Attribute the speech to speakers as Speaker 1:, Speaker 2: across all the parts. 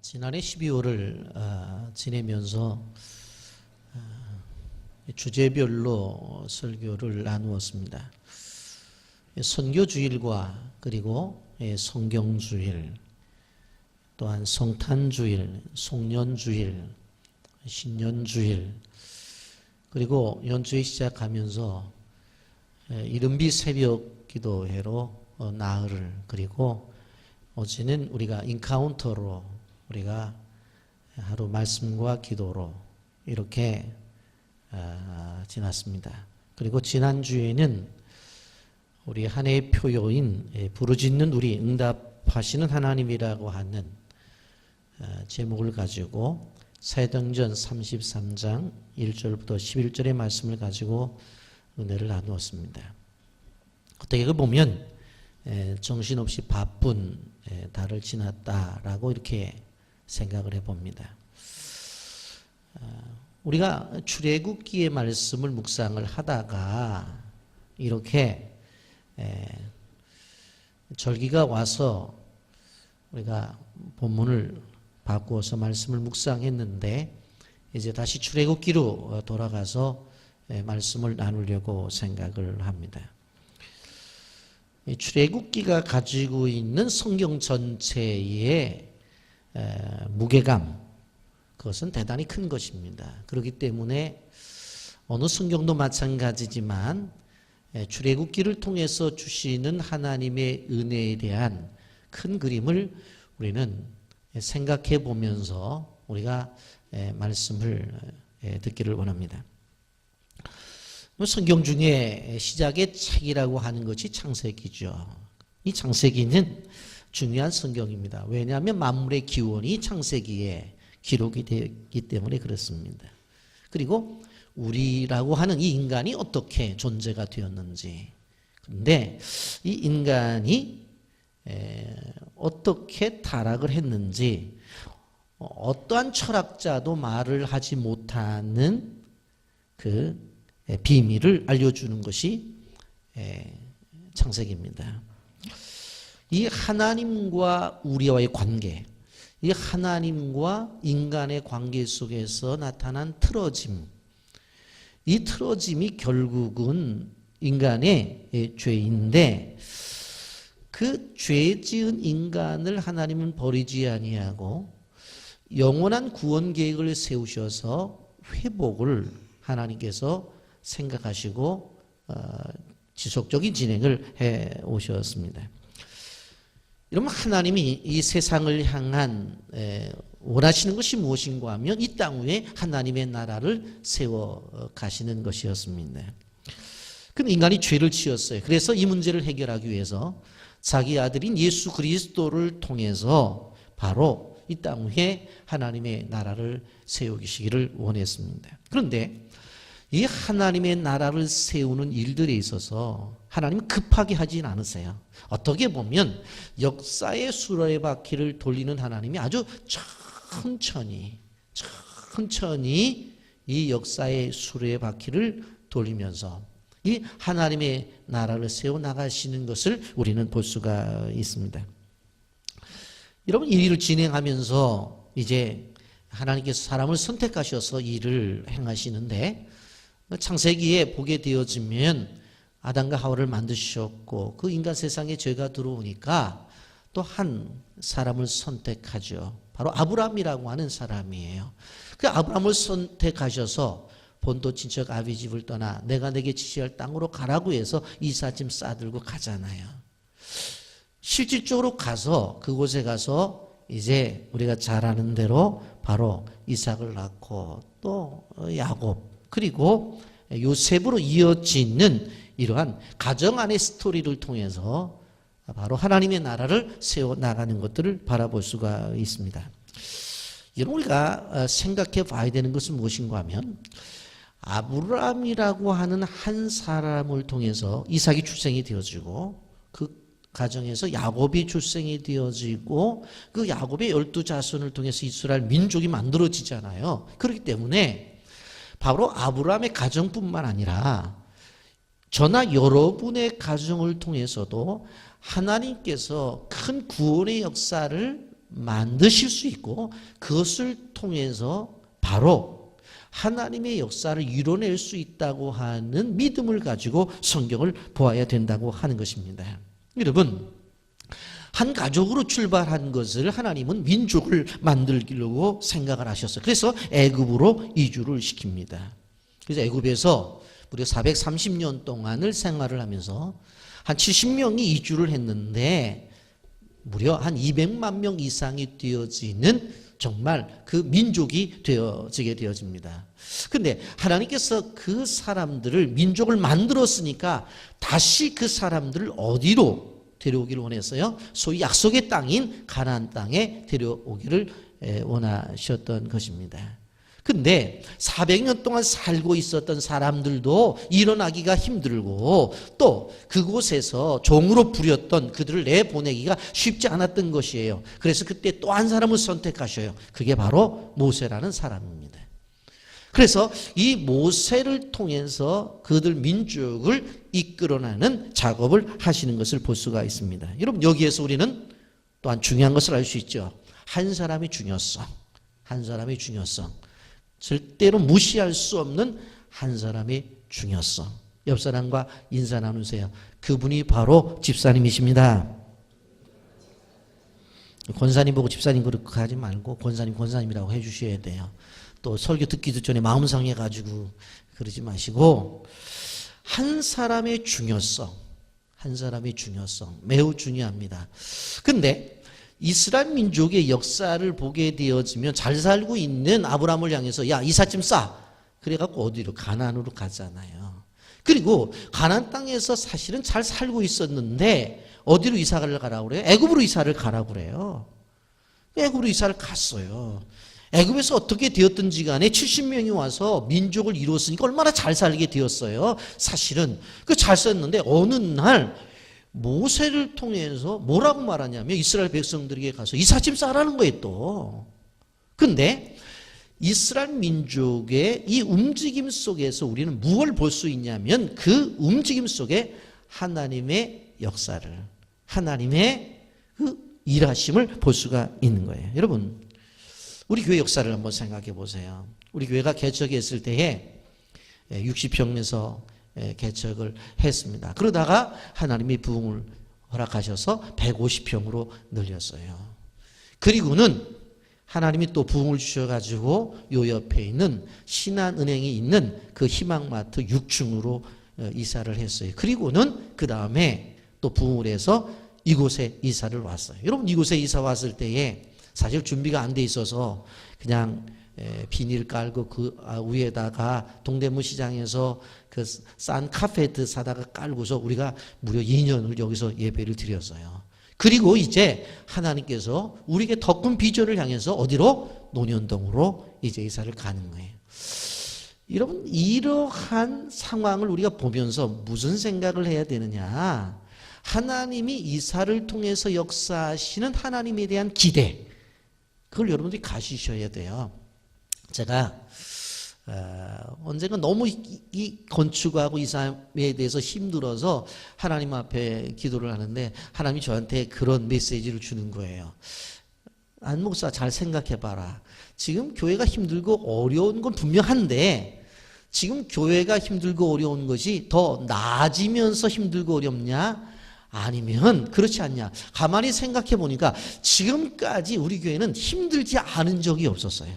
Speaker 1: 지난해 12월을 지내면서 주제별로 설교를 나누었습니다. 선교주일과 그리고 성경주일, 또한 성탄주일, 송년주일, 신년주일, 그리고 연주회 시작하면서 이른비 새벽 기도회로 나흘을, 그리고 어제는 우리가 인카운터로 우리가 하루 말씀과 기도로 이렇게 지났습니다. 그리고 지난주에는 우리 한 해의 표요인 부르짖는 우리 응답하시는 하나님이라고 하는 제목을 가지고 사도행전 33장 1절부터 11절의 말씀을 가지고 은혜를 나누었습니다. 어떻게 보면 정신없이 바쁜 달을 지났다라고 이렇게 생각을 해봅니다. 우리가 출애굽기의 말씀을 묵상을 하다가 이렇게 절기가 와서 우리가 본문을 바꾸어서 말씀을 묵상했는데 이제 다시 출애굽기로 돌아가서 말씀을 나누려고 생각을 합니다. 출애굽기가 가지고 있는 성경 전체의 무게감, 그것은 대단히 큰 것입니다. 그렇기 때문에 어느 성경도 마찬가지지만 출애굽기를 통해서 주시는 하나님의 은혜에 대한 큰 그림을 우리는 생각해 보면서 우리가 말씀을 듣기를 원합니다. 성경 중에 시작의 책이라고 하는 것이 창세기죠. 이 창세기는 중요한 성경입니다. 왜냐하면 만물의 기원이 창세기에 기록이 되었기 때문에 그렇습니다. 그리고 우리라고 하는 이 인간이 어떻게 존재가 되었는지, 그런데 이 인간이 어떻게 타락을 했는지 어떠한 철학자도 말을 하지 못하는 그 비밀을 알려주는 것이 창세기입니다. 이 하나님과 우리와의 관계, 이 하나님과 인간의 관계 속에서 나타난 틀어짐, 이 틀어짐이 결국은 인간의 죄인데, 그 죄 지은 인간을 하나님은 버리지 아니하고 영원한 구원 계획을 세우셔서 회복을 하나님께서 생각하시고 지속적인 진행을 해 오셨습니다. 여러분, 하나님이 이 세상을 향한 원하시는 것이 무엇인가 하면 이 땅 위에 하나님의 나라를 세워 가시는 것이었습니다. 근데 인간이 죄를 지었어요. 그래서 이 문제를 해결하기 위해서 자기 아들인 예수 그리스도를 통해서 바로 이 땅 위에 하나님의 나라를 세우시기를 원했습니다. 그런데 이 하나님의 나라를 세우는 일들에 있어서 하나님은 급하게 하진 않으세요. 어떻게 보면 역사의 수레바퀴를 돌리는 하나님이 아주 천천히 이 역사의 수레바퀴를 돌리면서 이 하나님의 나라를 세워나가시는 것을 우리는 볼 수가 있습니다. 여러분, 이 일을 진행하면서 이제 하나님께서 사람을 선택하셔서 일을 행하시는데, 창세기에 보게 되어지면 아담과 하와를 만드셨고 그 인간 세상에 죄가 들어오니까 또 한 사람을 선택하죠. 바로 아브라함이라고 하는 사람이에요. 그 아브라함을 선택하셔서 본토 친척 아비 집을 떠나 내가 내게 지시할 땅으로 가라고 해서 이삿짐 싸들고 가잖아요. 실질적으로 가서 그곳에 가서 이제 우리가 잘 아는 대로 바로 이삭을 낳고 또 야곱, 그리고 요셉으로 이어지는 이러한 가정 안의 스토리를 통해서 바로 하나님의 나라를 세워나가는 것들을 바라볼 수가 있습니다. 여러분, 우리가 생각해 봐야 되는 것은 무엇인가 하면 아브라함이라고 하는 한 사람을 통해서 이삭이 출생이 되어지고 그 가정에서 야곱이 출생이 되어지고 그 야곱의 12자손을 통해서 이스라엘 민족이 만들어지잖아요. 그렇기 때문에 바로 아브라함의 가정뿐만 아니라 저나 여러분의 가정을 통해서도 하나님께서 큰 구원의 역사를 만드실 수 있고 그것을 통해서 바로 하나님의 역사를 이뤄낼 수 있다고 하는 믿음을 가지고 성경을 보아야 된다고 하는 것입니다. 여러분, 한 가족으로 출발한 것을 하나님은 민족을 만들려고 생각을 하셨어요. 그래서 애굽으로 이주를 시킵니다. 그래서 애굽에서 무려 430년 동안을 생활을 하면서 한 70명이 이주를 했는데 무려 한 200만 명 이상이 되어지는 정말 그 민족이 되어지게 되어집니다. 그런데 하나님께서 그 사람들을 민족을 만들었으니까 다시 그 사람들을 어디로 데려오기를 원했어요? 소위 약속의 땅인 가나안 땅에 데려오기를 원하셨던 것입니다. 근데 400년 동안 살고 있었던 사람들도 일어나기가 힘들고 또 그곳에서 종으로 부렸던 그들을 내보내기가 쉽지 않았던 것이에요. 그래서 그때 또 한 사람을 선택하셔요. 그게 바로 모세라는 사람입니다. 그래서 이 모세를 통해서 그들 민족을 이끌어내는 작업을 하시는 것을 볼 수가 있습니다. 여러분, 여기에서 우리는 또한 중요한 것을 알 수 있죠. 한 사람의 중요성, 한 사람의 중요성. 절대로 무시할 수 없는 한 사람의 중요성. 옆 사람과 인사 나누세요. 그분이 바로 집사님이십니다. 권사님 보고 집사님 그렇게 하지 말고 권사님이라고 해주셔야 돼요. 또 설교 듣기도 전에 마음 상해가지고 그러지 마시고, 한 사람의 중요성, 한 사람의 중요성 매우 중요합니다. 근데 이스라엘 민족의 역사를 보게 되어지면 잘 살고 있는 아브라함을 향해서 야, 이삿짐 싸. 그래갖고 어디로? 가나안으로 가잖아요. 그리고 가나안 땅에서 사실은 잘 살고 있었는데 어디로 이사를 가라고 그래요? 애굽으로 이사를 가라고 그래요. 애굽으로 이사를 갔어요. 애굽에서 어떻게 되었든지 간에 70명이 와서 민족을 이뤘으니까 얼마나 잘 살게 되었어요. 사실은 그 잘 썼는데 어느 날 모세를 통해서 뭐라고 말하냐면 이스라엘 백성들에게 가서 이삿짐 싸라는 거예요 또. 근데 이스라엘 민족의 이 움직임 속에서 우리는 무엇을 볼 수 있냐면 그 움직임 속에 하나님의 역사를, 하나님의 그 일하심을 볼 수가 있는 거예요. 여러분, 우리 교회 역사를 한번 생각해 보세요. 우리 교회가 개척했을 때에 60평에서 개척을 했습니다. 그러다가 하나님이 부흥을 허락하셔서 150평으로 늘렸어요. 그리고는 하나님이 또 부흥을 주셔가지고 요 옆에 있는 신한은행이 있는 그 희망마트 6층으로 이사를 했어요. 그리고는 그 다음에 또 부흥을 해서 이곳에 이사를 왔어요. 여러분, 이곳에 이사 왔을 때에 사실 준비가 안 돼 있어서 그냥 비닐 깔고 그 위에다가 동대문 시장에서 그 싼 카페트 사다가 깔고서 우리가 무려 2년을 여기서 예배를 드렸어요. 그리고 이제 하나님께서 우리에게 더 큰 비전을 향해서 어디로? 논현동으로 이제 이사를 가는 거예요. 여러분, 이러한 상황을 우리가 보면서 무슨 생각을 해야 되느냐? 하나님이 이사를 통해서 역사하시는 하나님에 대한 기대, 그걸 여러분들이 가지셔야 돼요. 제가 언젠가 너무 이 건축하고 이사에 대해서 힘들어서 하나님 앞에 기도를 하는데 하나님이 저한테 그런 메시지를 주는 거예요. 안 목사, 잘 생각해봐라. 지금 교회가 힘들고 어려운 건 분명한데 지금 교회가 힘들고 어려운 것이 더 나아지면서 힘들고 어렵냐? 아니면 그렇지 않냐? 가만히 생각해 보니까 지금까지 우리 교회는 힘들지 않은 적이 없었어요.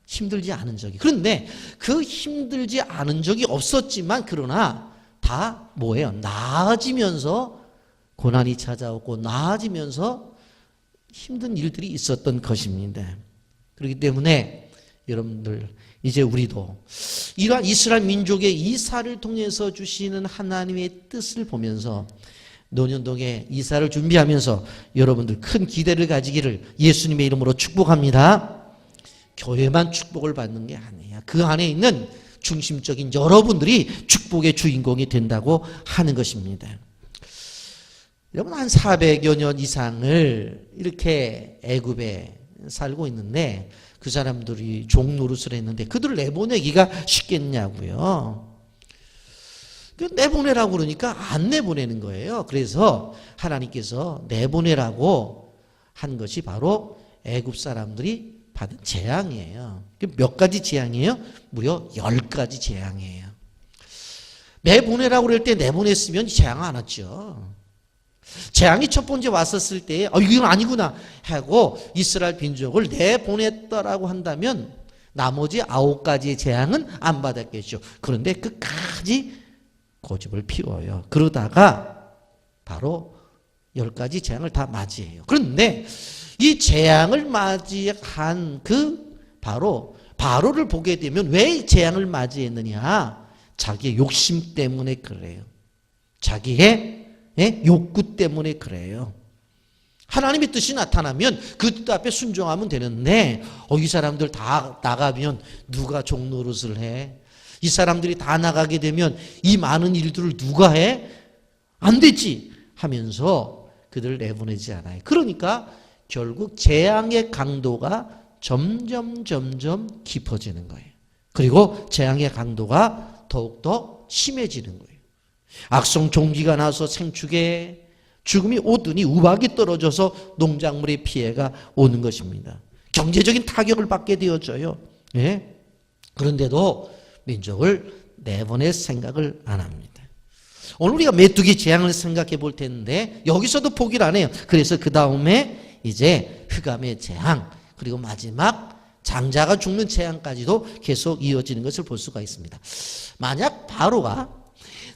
Speaker 1: 힘들지 않은 적이. 그런데 그 힘들지 않은 적이 없었지만 그러나 다 뭐예요? 나아지면서 고난이 찾아오고 나아지면서 힘든 일들이 있었던 것입니다. 그렇기 때문에 여러분들, 이제 우리도 이러한 이스라엘 민족의 이사를 통해서 주시는 하나님의 뜻을 보면서 논현동에 이사를 준비하면서 여러분들 큰 기대를 가지기를 예수님의 이름으로 축복합니다. 교회만 축복을 받는 게 아니에요. 그 안에 있는 중심적인 여러분들이 축복의 주인공이 된다고 하는 것입니다. 여러분, 한 400여 년 이상을 이렇게 애굽에 살고 있는데 그 사람들이 종 노릇을 했는데 그들을 내보내기가 쉽겠냐고요. 내보내라고 그러니까 안 내보내는 거예요. 그래서 하나님께서 내보내라고 한 것이 바로 애굽 사람들이 받은 재앙이에요. 몇 가지 재앙이에요? 무려 10가지 재앙이에요. 내보내라고 그럴 때 내보냈으면 재앙 안 왔죠. 재앙이 첫 번째 왔었을 때 이건 아니구나 하고 이스라엘 민족을 내보냈다라고 한다면 나머지 9가지의 재앙은 안 받았겠죠. 그런데 끝까지 고집을 피워요. 그러다가 바로 10가지 재앙을 다 맞이해요. 그런데 이 재앙을 맞이한 바로 바로를 보게 되면 왜 재앙을 맞이했느냐? 자기의 욕심 때문에 그래요. 자기의 욕구 때문에 그래요. 하나님의 뜻이 나타나면 그 뜻 앞에 순종하면 되는데 이 사람들 다 나가면 누가 종노릇을 해? 이 사람들이 다 나가게 되면 이 많은 일들을 누가 해? 안 되지 하면서 그들을 내보내지 않아요. 그러니까 결국 재앙의 강도가 점점 깊어지는 거예요. 그리고 재앙의 강도가 더욱더 심해지는 거예요. 악성 종기가 나서 생축에 죽음이 오더니 우박이 떨어져서 농작물의 피해가 오는 것입니다. 경제적인 타격을 받게 되어져요. 예? 그런데도 민족을 내보낼 생각을 안 합니다. 오늘 우리가 메뚜기 재앙을 생각해 볼 텐데 여기서도 포기를 안 해요. 그래서 그 다음에 이제 흑암의 재앙 그리고 마지막 장자가 죽는 재앙까지도 계속 이어지는 것을 볼 수가 있습니다. 만약 바로가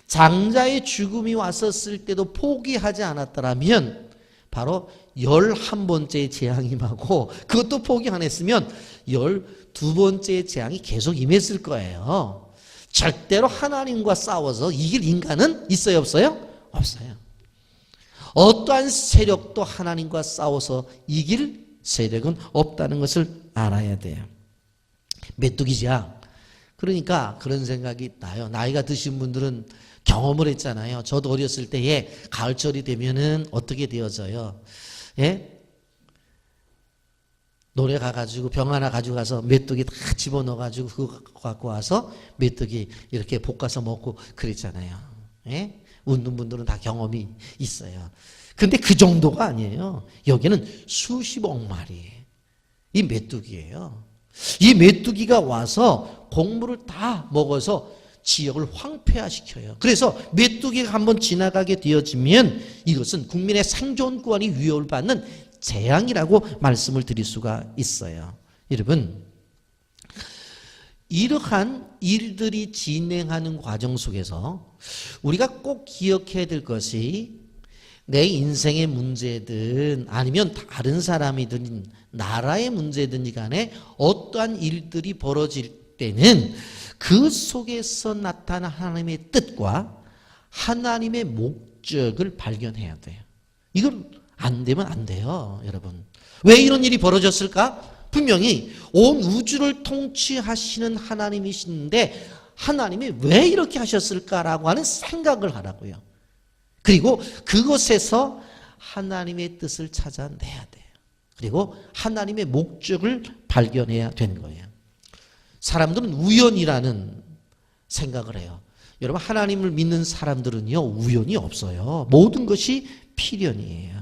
Speaker 1: 장자의 죽음이 왔었을 때도 포기하지 않았더라면 바로 11번째 재앙이 임하고 그것도 포기 안 했으면 12번째 재앙이 계속 임했을 거예요. 절대로 하나님과 싸워서 이길 인간은 있어요 없어요? 없어요. 어떠한 세력도 하나님과 싸워서 이길 세력은 없다는 것을 알아야 돼요. 메뚜기 재앙. 그러니까 그런 생각이 나요. 나이가 드신 분들은 경험을 했잖아요. 저도 어렸을 때에 가을철이 되면은 어떻게 되어져요? 예? 노래 가가지고 병 하나 가지고 가서 메뚜기 다 집어넣어가지고 그거 갖고 와서 메뚜기 이렇게 볶아서 먹고 그랬잖아요. 예? 웃는 분들은 다 경험이 있어요. 근데 그 정도가 아니에요. 여기는 수십억 마리 이 메뚜기예요. 이 메뚜기가 와서 곡물을 다 먹어서 지역을 황폐화시켜요. 그래서 메뚜기가 한번 지나가게 되어지면 이것은 국민의 생존권이 위협을 받는 재앙이라고 말씀을 드릴 수가 있어요. 여러분, 이러한 일들이 진행하는 과정 속에서 우리가 꼭 기억해야 될 것이 내 인생의 문제든 아니면 다른 사람이든 나라의 문제든지 간에 어떠한 일들이 벌어질 때는 그 속에서 나타난 하나님의 뜻과 하나님의 목적을 발견해야 돼요. 이건 안 되면 안 돼요, 여러분. 왜 이런 일이 벌어졌을까? 분명히 온 우주를 통치하시는 하나님이신데 하나님이 왜 이렇게 하셨을까라고 하는 생각을 하라고요. 그리고 그것에서 하나님의 뜻을 찾아내야 돼요. 그리고 하나님의 목적을 발견해야 되는 거예요. 사람들은 우연이라는 생각을 해요. 여러분, 하나님을 믿는 사람들은요, 우연이 없어요. 모든 것이 필연이에요.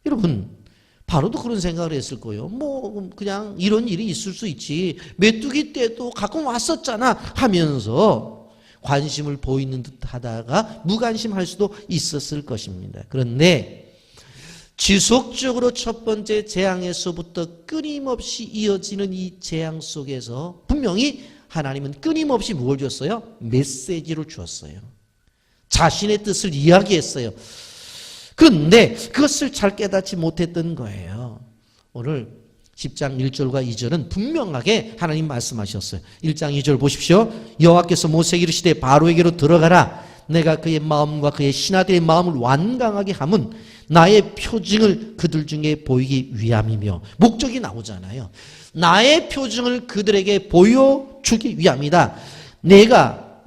Speaker 1: 여러분, 바로도 그런 생각을 했을 거예요. 뭐 그냥 이런 일이 있을 수 있지. 메뚜기 때도 가끔 왔었잖아 하면서 관심을 보이는 듯 하다가 무관심할 수도 있었을 것입니다. 그런데 지속적으로 첫 번째 재앙에서부터 끊임없이 이어지는 이 재앙 속에서 분명히 하나님은 끊임없이 무엇을 줬어요? 메시지를 주었어요. 자신의 뜻을 이야기했어요. 그런데 그것을 잘 깨닫지 못했던 거예요. 오늘 10장 1절과 2절은 분명하게 하나님 말씀하셨어요. 1장 2절 보십시오. 여호와께서 모세에게 이르시되 바로에게로 들어가라. 내가 그의 마음과 그의 신하들의 마음을 완강하게 함은 나의 표징을 그들 중에 보이기 위함이며, 목적이 나오잖아요. 나의 표징을 그들에게 보여주기 위함이다. 내가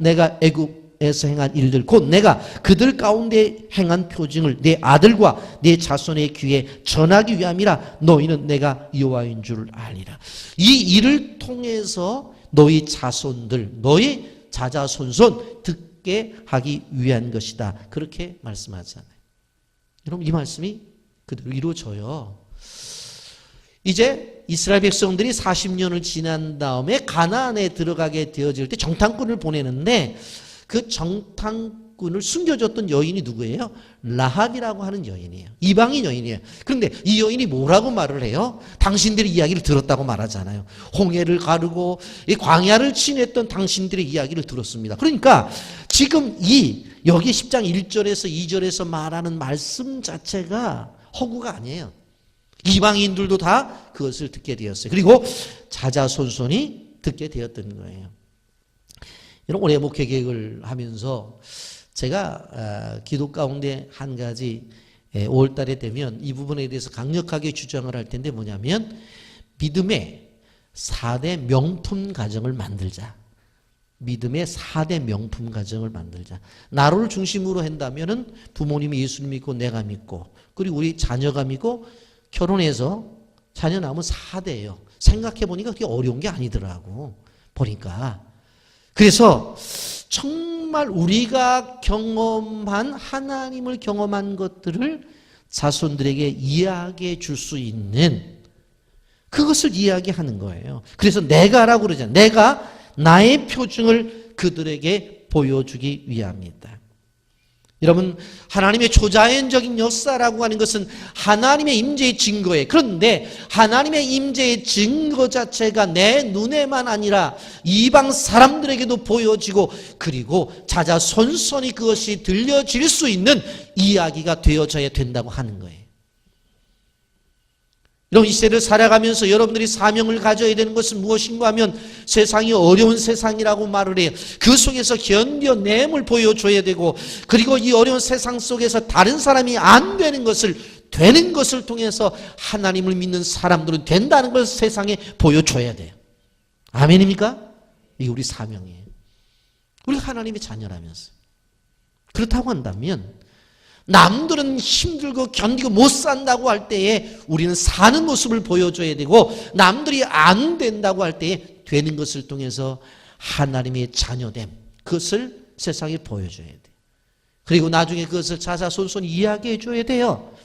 Speaker 1: 애굽에서 행한 일들, 곧 내가 그들 가운데 행한 표징을 내 아들과 내 자손의 귀에 전하기 위함이라. 너희는 내가 여호와인 줄 알리라. 이 일을 통해서 너희 자손들, 너희 자자손손 듣게 하기 위한 것이다. 그렇게 말씀하잖아요. 여러분, 이 말씀이 그대로 이루어져요. 이제 이스라엘 백성들이 40년을 지난 다음에 가나안에 들어가게 되어질 때 정탐꾼을 보내는데 그 정탐꾼을 숨겨줬던 여인이 누구예요? 라합이라고 하는 여인이에요. 이방인 여인이에요. 그런데 이 여인이 뭐라고 말을 해요? 당신들의 이야기를 들었다고 말하잖아요. 홍해를 가르고 이 광야를 지냈던 당신들의 이야기를 들었습니다. 그러니까 지금 여기 10장 1절에서 2절에서 말하는 말씀 자체가 허구가 아니에요. 이방인들도 다 그것을 듣게 되었어요. 그리고 자자손손이 듣게 되었던 거예요. 이런 올해 목회 계획을 하면서 제가 기도 가운데 한 가지 5월 달에 되면 이 부분에 대해서 강력하게 주장을 할 텐데 뭐냐면 믿음의 4대 명품 가정을 만들자. 믿음의 4대 명품 가정을 만들자. 나를 중심으로 한다면은 부모님이 예수님 믿고 내가 믿고 그리고 우리 자녀가 믿고 결혼해서 자녀 낳으면 4대예요. 생각해 보니까 그게 어려운 게 아니더라고. 보니까. 그래서 정말 우리가 경험한 하나님을 경험한 것들을 자손들에게 이야기해 줄 수 있는 그것을 이야기하는 거예요. 그래서 내가라고 그러잖아요. 내가 나의 표징을 그들에게 보여주기 위함이다. 여러분, 하나님의 초자연적인 역사라고 하는 것은 하나님의 임재의 증거예요. 그런데 하나님의 임재의 증거 자체가 내 눈에만 아니라 이방 사람들에게도 보여지고 그리고 자자손손이 그것이 들려질 수 있는 이야기가 되어져야 된다고 하는 거예요. 여러분, 이 시대를 살아가면서 여러분들이 사명을 가져야 되는 것은 무엇인가 하면 세상이 어려운 세상이라고 말을 해요. 그 속에서 견뎌냄을 보여줘야 되고 그리고 이 어려운 세상 속에서 다른 사람이 안 되는 것을 되는 것을 통해서 하나님을 믿는 사람들은 된다는 걸 세상에 보여줘야 돼요. 아멘입니까? 이게 우리 사명이에요. 우리가 하나님의 자녀라면서. 그렇다고 한다면 남들은 힘들고 견디고 못 산다고 할 때에 우리는 사는 모습을 보여줘야 되고 남들이 안 된다고 할 때에 되는 것을 통해서 하나님의 자녀됨 그것을 세상에 보여줘야 돼요. 그리고 나중에 그것을 자자손손 이야기해 줘야 돼요.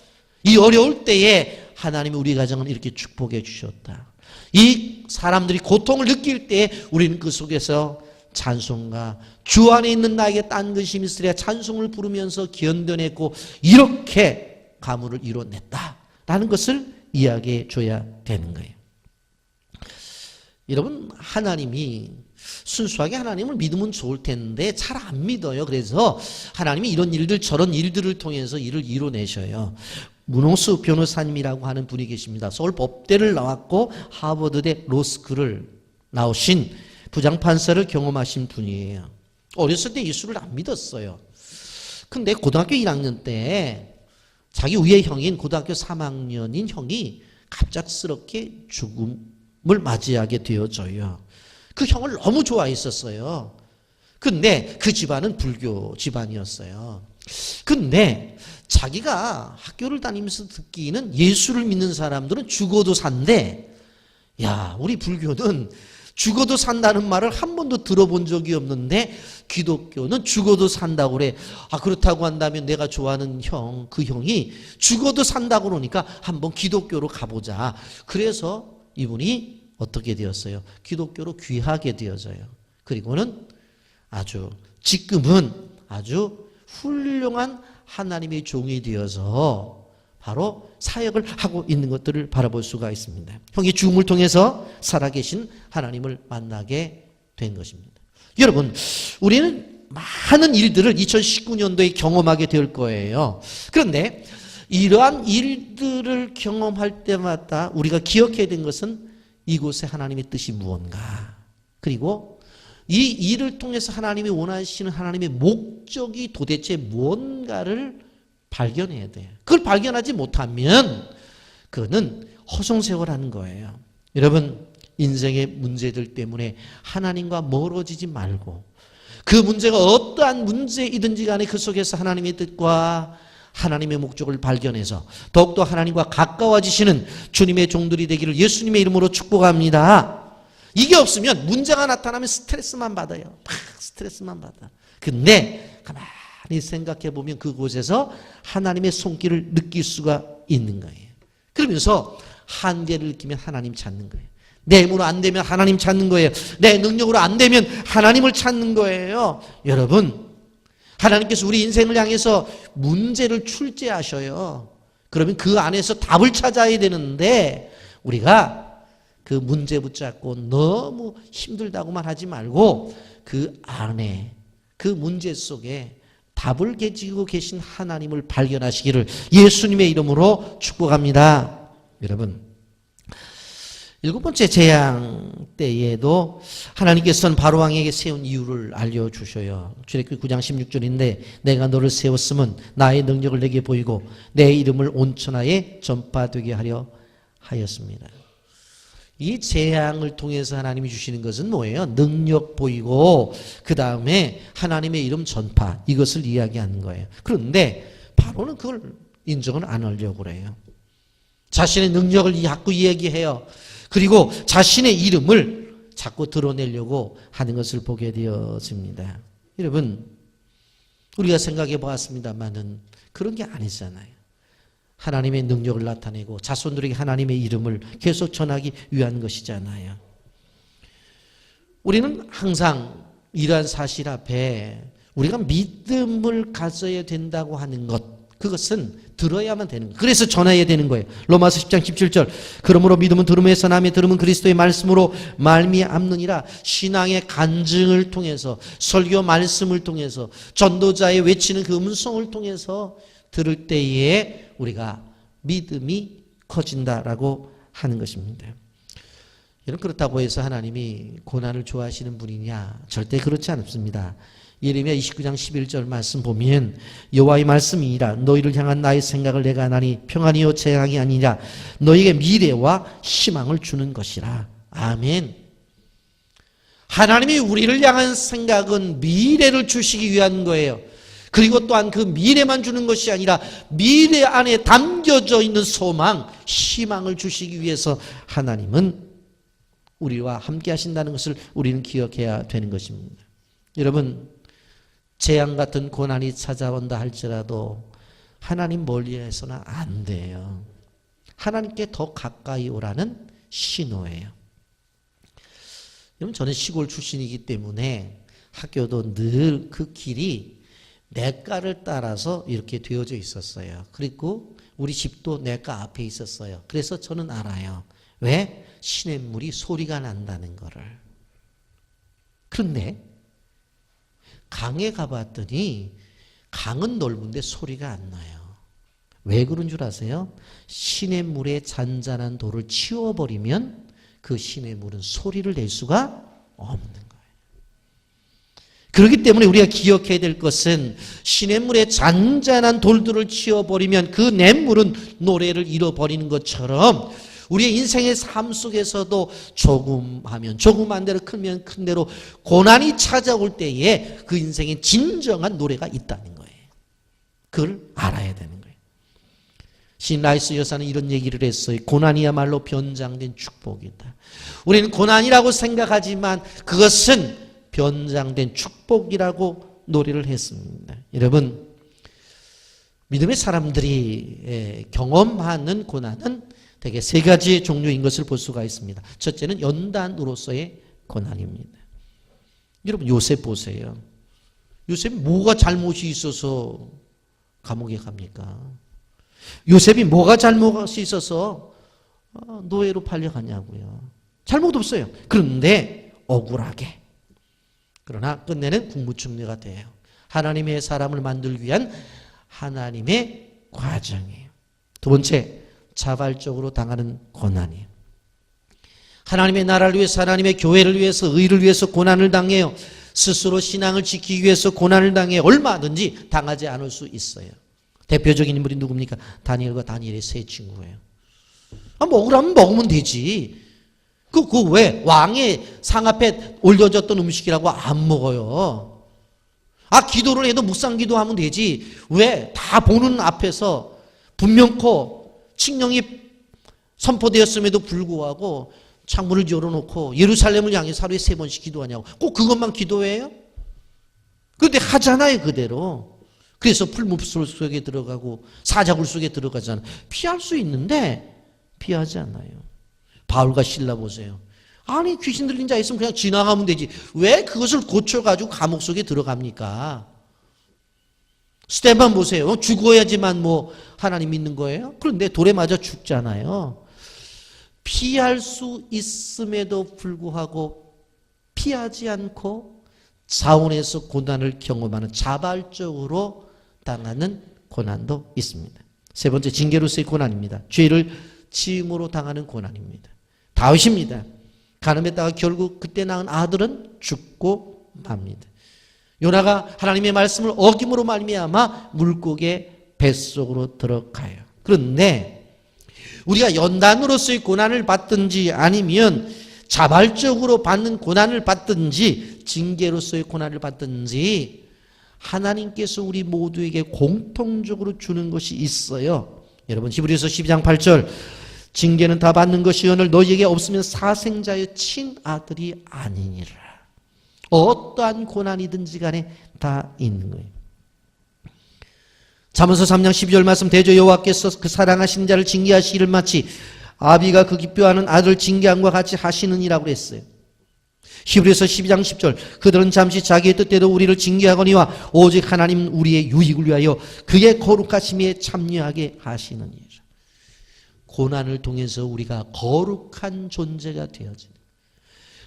Speaker 1: 이 어려울 때에 하나님이 우리 가정을 이렇게 축복해 주셨다. 이 사람들이 고통을 느낄 때 우리는 그 속에서 찬송가 주 안에 있는 나에게 딴 것이 있으랴 찬송을 부르면서 견뎌냈고 이렇게 가문을 이뤄냈다라는 것을 이야기해 줘야 되는 거예요. 여러분, 하나님이 순수하게 하나님을 믿으면 좋을 텐데 잘 안 믿어요. 그래서 하나님이 이런 일들 저런 일들을 통해서 일을 이뤄내셔요. 문홍수 변호사님이라고 하는 분이 계십니다. 서울 법대를 나왔고 하버드대 로스쿨을 나오신 부장판사를 경험하신 분이에요. 어렸을 때 예수를 안 믿었어요. 근데 고등학교 1학년 때 자기 위의 형인 고등학교 3학년인 형이 갑작스럽게 죽음을 맞이하게 되어져요. 그 형을 너무 좋아했었어요. 근데 그 집안은 불교 집안이었어요. 근데 자기가 학교를 다니면서 듣기는 예수를 믿는 사람들은 죽어도 산대. 야, 우리 불교는 죽어도 산다는 말을 한 번도 들어본 적이 없는데 기독교는 죽어도 산다고 그래. 아, 그렇다고 한다면 내가 좋아하는 형, 그 형이 죽어도 산다고 그러니까 한번 기독교로 가보자. 그래서 이분이 어떻게 되었어요? 기독교로 귀하게 되어져요. 그리고는 지금은 아주 훌륭한 하나님의 종이 되어서 바로 사역을 하고 있는 것들을 바라볼 수가 있습니다. 형이 죽음을 통해서 살아계신 하나님을 만나게 된 것입니다. 여러분, 우리는 많은 일들을 2019년도에 경험하게 될 거예요. 그런데 이러한 일들을 경험할 때마다 우리가 기억해야 되는 것은 이곳에 하나님의 뜻이 무언가, 그리고 이 일을 통해서 하나님이 원하시는 하나님의 목적이 도대체 무언가를 발견해야 돼요. 그걸 발견하지 못하면 그거는 허송세월하는 거예요. 여러분, 인생의 문제들 때문에 하나님과 멀어지지 말고 그 문제가 어떠한 문제이든지 간에 그 속에서 하나님의 뜻과 하나님의 목적을 발견해서 더욱더 하나님과 가까워지시는 주님의 종들이 되기를 예수님의 이름으로 축복합니다. 이게 없으면 문제가 나타나면 스트레스만 받아요. 막 스트레스만 받아. 근데 가만히 가만히 생각해 보면 그곳에서 하나님의 손길을 느낄 수가 있는 거예요. 그러면서 한계를 느끼면 하나님 찾는 거예요. 내 힘으로 안 되면 하나님 찾는 거예요. 내 능력으로 안 되면 하나님을 찾는 거예요. 여러분, 하나님께서 우리 인생을 향해서 문제를 출제하셔요. 그러면 그 안에서 답을 찾아야 되는데 우리가 그 문제 붙잡고 너무 힘들다고만 하지 말고 그 안에 그 문제 속에 답을 가지고 계신 하나님을 발견하시기를 예수님의 이름으로 축복합니다. 여러분, 7번째 재앙 때에도 하나님께서는 바로왕에게 세운 이유를 알려주셔요. 출애굽기 9장 16절인데 내가 너를 세웠음은 나의 능력을 내게 보이고 내 이름을 온 천하에 전파되게 하려 하였습니다. 이 재앙을 통해서 하나님이 주시는 것은 뭐예요? 능력 보이고 그 다음에 하나님의 이름 전파, 이것을 이야기하는 거예요. 그런데 바로는 그걸 인정을 안 하려고 그래요. 자신의 능력을 자꾸 이야기해요. 그리고 자신의 이름을 자꾸 드러내려고 하는 것을 보게 되어집니다. 여러분, 우리가 생각해 보았습니다만은 그런 게 아니잖아요. 하나님의 능력을 나타내고 자손들에게 하나님의 이름을 계속 전하기 위한 것이잖아요. 우리는 항상 이러한 사실 앞에 우리가 믿음을 가져야 된다고 하는 것, 그것은 들어야만 되는 거예요. 그래서 전해야 되는 거예요. 로마서 10장 17절 그러므로 믿음은 들음에서 나며 들음은 그리스도의 말씀으로 말미암느니라. 신앙의 간증을 통해서, 설교 말씀을 통해서, 전도자의 외치는 그 음성을 통해서 들을 때에 우리가 믿음이 커진다라고 하는 것입니다. 여러분, 그렇다고 해서 하나님이 고난을 좋아하시는 분이냐? 절대 그렇지 않습니다. 예레미야 29장 11절 말씀 보면 여호와의 말씀이니라. 너희를 향한 나의 생각을 내가 아나니 평안이요 재앙이 아니라 너희에게 미래와 희망을 주는 것이라. 아멘. 하나님이 우리를 향한 생각은 미래를 주시기 위한 거예요. 그리고 또한 그 미래만 주는 것이 아니라 미래 안에 담겨져 있는 소망, 희망을 주시기 위해서 하나님은 우리와 함께 하신다는 것을 우리는 기억해야 되는 것입니다. 여러분, 재앙 같은 고난이 찾아온다 할지라도 하나님 멀리해서는 안 돼요. 하나님께 더 가까이 오라는 신호예요. 여러분, 저는 시골 출신이기 때문에 학교도 늘 그 길이 냇가를 따라서 이렇게 되어져 있었어요. 그리고 우리 집도 냇가 앞에 있었어요. 그래서 저는 알아요. 왜? 시냇물이 소리가 난다는 거를. 그런데 강에 가봤더니 강은 넓은데 소리가 안 나요. 왜 그런 줄 아세요? 시냇물의 잔잔한 돌을 치워버리면 그 시냇물은 소리를 낼 수가 없는 거예요. 그렇기 때문에 우리가 기억해야 될 것은 시냇물의 잔잔한 돌들을 치워버리면 그 냇물은 노래를 잃어버리는 것처럼 우리의 인생의 삶 속에서도 조금 하면 조그만 대로 크면 큰 대로 고난이 찾아올 때에 그 인생에 진정한 노래가 있다는 거예요. 그걸 알아야 되는 거예요. 시인 라이스 여사는 이런 얘기를 했어요. 고난이야말로 변장된 축복이다. 우리는 고난이라고 생각하지만 그것은 변장된 축복이라고 노래를 했습니다. 여러분, 믿음의 사람들이 경험하는 고난은 대개 3가지의 종류인 것을 볼 수가 있습니다. 첫째는 연단으로서의 고난입니다. 여러분, 요셉 보세요. 요셉이 뭐가 잘못이 있어서 감옥에 갑니까? 요셉이 뭐가 잘못이 있어서 노예로 팔려가냐고요. 잘못 없어요. 그런데 억울하게. 그러나 끝내는 국무총리가 돼요. 하나님의 사람을 만들기 위한 하나님의 과정이에요. 두 번째, 자발적으로 당하는 고난이에요. 하나님의 나라를 위해서, 하나님의 교회를 위해서, 의를 위해서 고난을 당해요. 스스로 신앙을 지키기 위해서 고난을 당해 얼마든지 당하지 않을 수 있어요. 대표적인 인물이 누굽니까? 다니엘과 다니엘의 세 친구예요. 먹으라면 먹으면 되지. 그 왜? 왕의 상 앞에 올려졌던 음식이라고 안 먹어요. 기도를 해도 묵상 기도하면 되지. 왜? 다 보는 앞에서 분명코 칙령이 선포되었음에도 불구하고 창문을 열어놓고 예루살렘을 향해서 하루에 3번씩 기도하냐고. 꼭 그것만 기도해요? 그런데 하잖아요, 그대로. 그래서 풀무불 속에 들어가고 사자굴 속에 들어가잖아요. 피할 수 있는데 피하지 않아요. 바울과 실라 보세요. 아니 귀신 들린 자 있으면 그냥 지나가면 되지. 왜 그것을 고쳐가지고 감옥 속에 들어갑니까? 스데반 보세요. 죽어야지만 뭐 하나님 믿는 거예요? 그런데 돌에 맞아 죽잖아요. 피할 수 있음에도 불구하고 피하지 않고 자원에서 고난을 경험하는 자발적으로 당하는 고난도 있습니다. 세 번째, 징계로서의 고난입니다. 죄를 지음으로 당하는 고난입니다. 다윗입니다. 가늠했다가 결국 그때 낳은 아들은 죽고 맙니다. 요나가 하나님의 말씀을 어김으로 말미암아 물고기의 뱃속으로 들어가요. 그런데 우리가 연단으로서의 고난을 받든지 아니면 자발적으로 받는 고난을 받든지 징계로서의 고난을 받든지 하나님께서 우리 모두에게 공통적으로 주는 것이 있어요. 여러분 히브리서 12장 8절 징계는 다 받는 것이오늘 너희에게 없으면 사생자의 친아들이 아니니라. 어떠한 고난이든지 간에 다 있는 거예요. 잠언서 3장 12절 말씀 대저 여호와께서 그 사랑하신 자를 징계하시기를 마치 아비가 그 기뻐하는 아들을 징계함과 같이 하시느니라고 그랬어요. 히브리서 12장 10절 그들은 잠시 자기의 뜻대로 우리를 징계하거니와 오직 하나님은 우리의 유익을 위하여 그의 거룩하심에 참여하게 하시느니라. 고난을 통해서 우리가 거룩한 존재가 되어지는,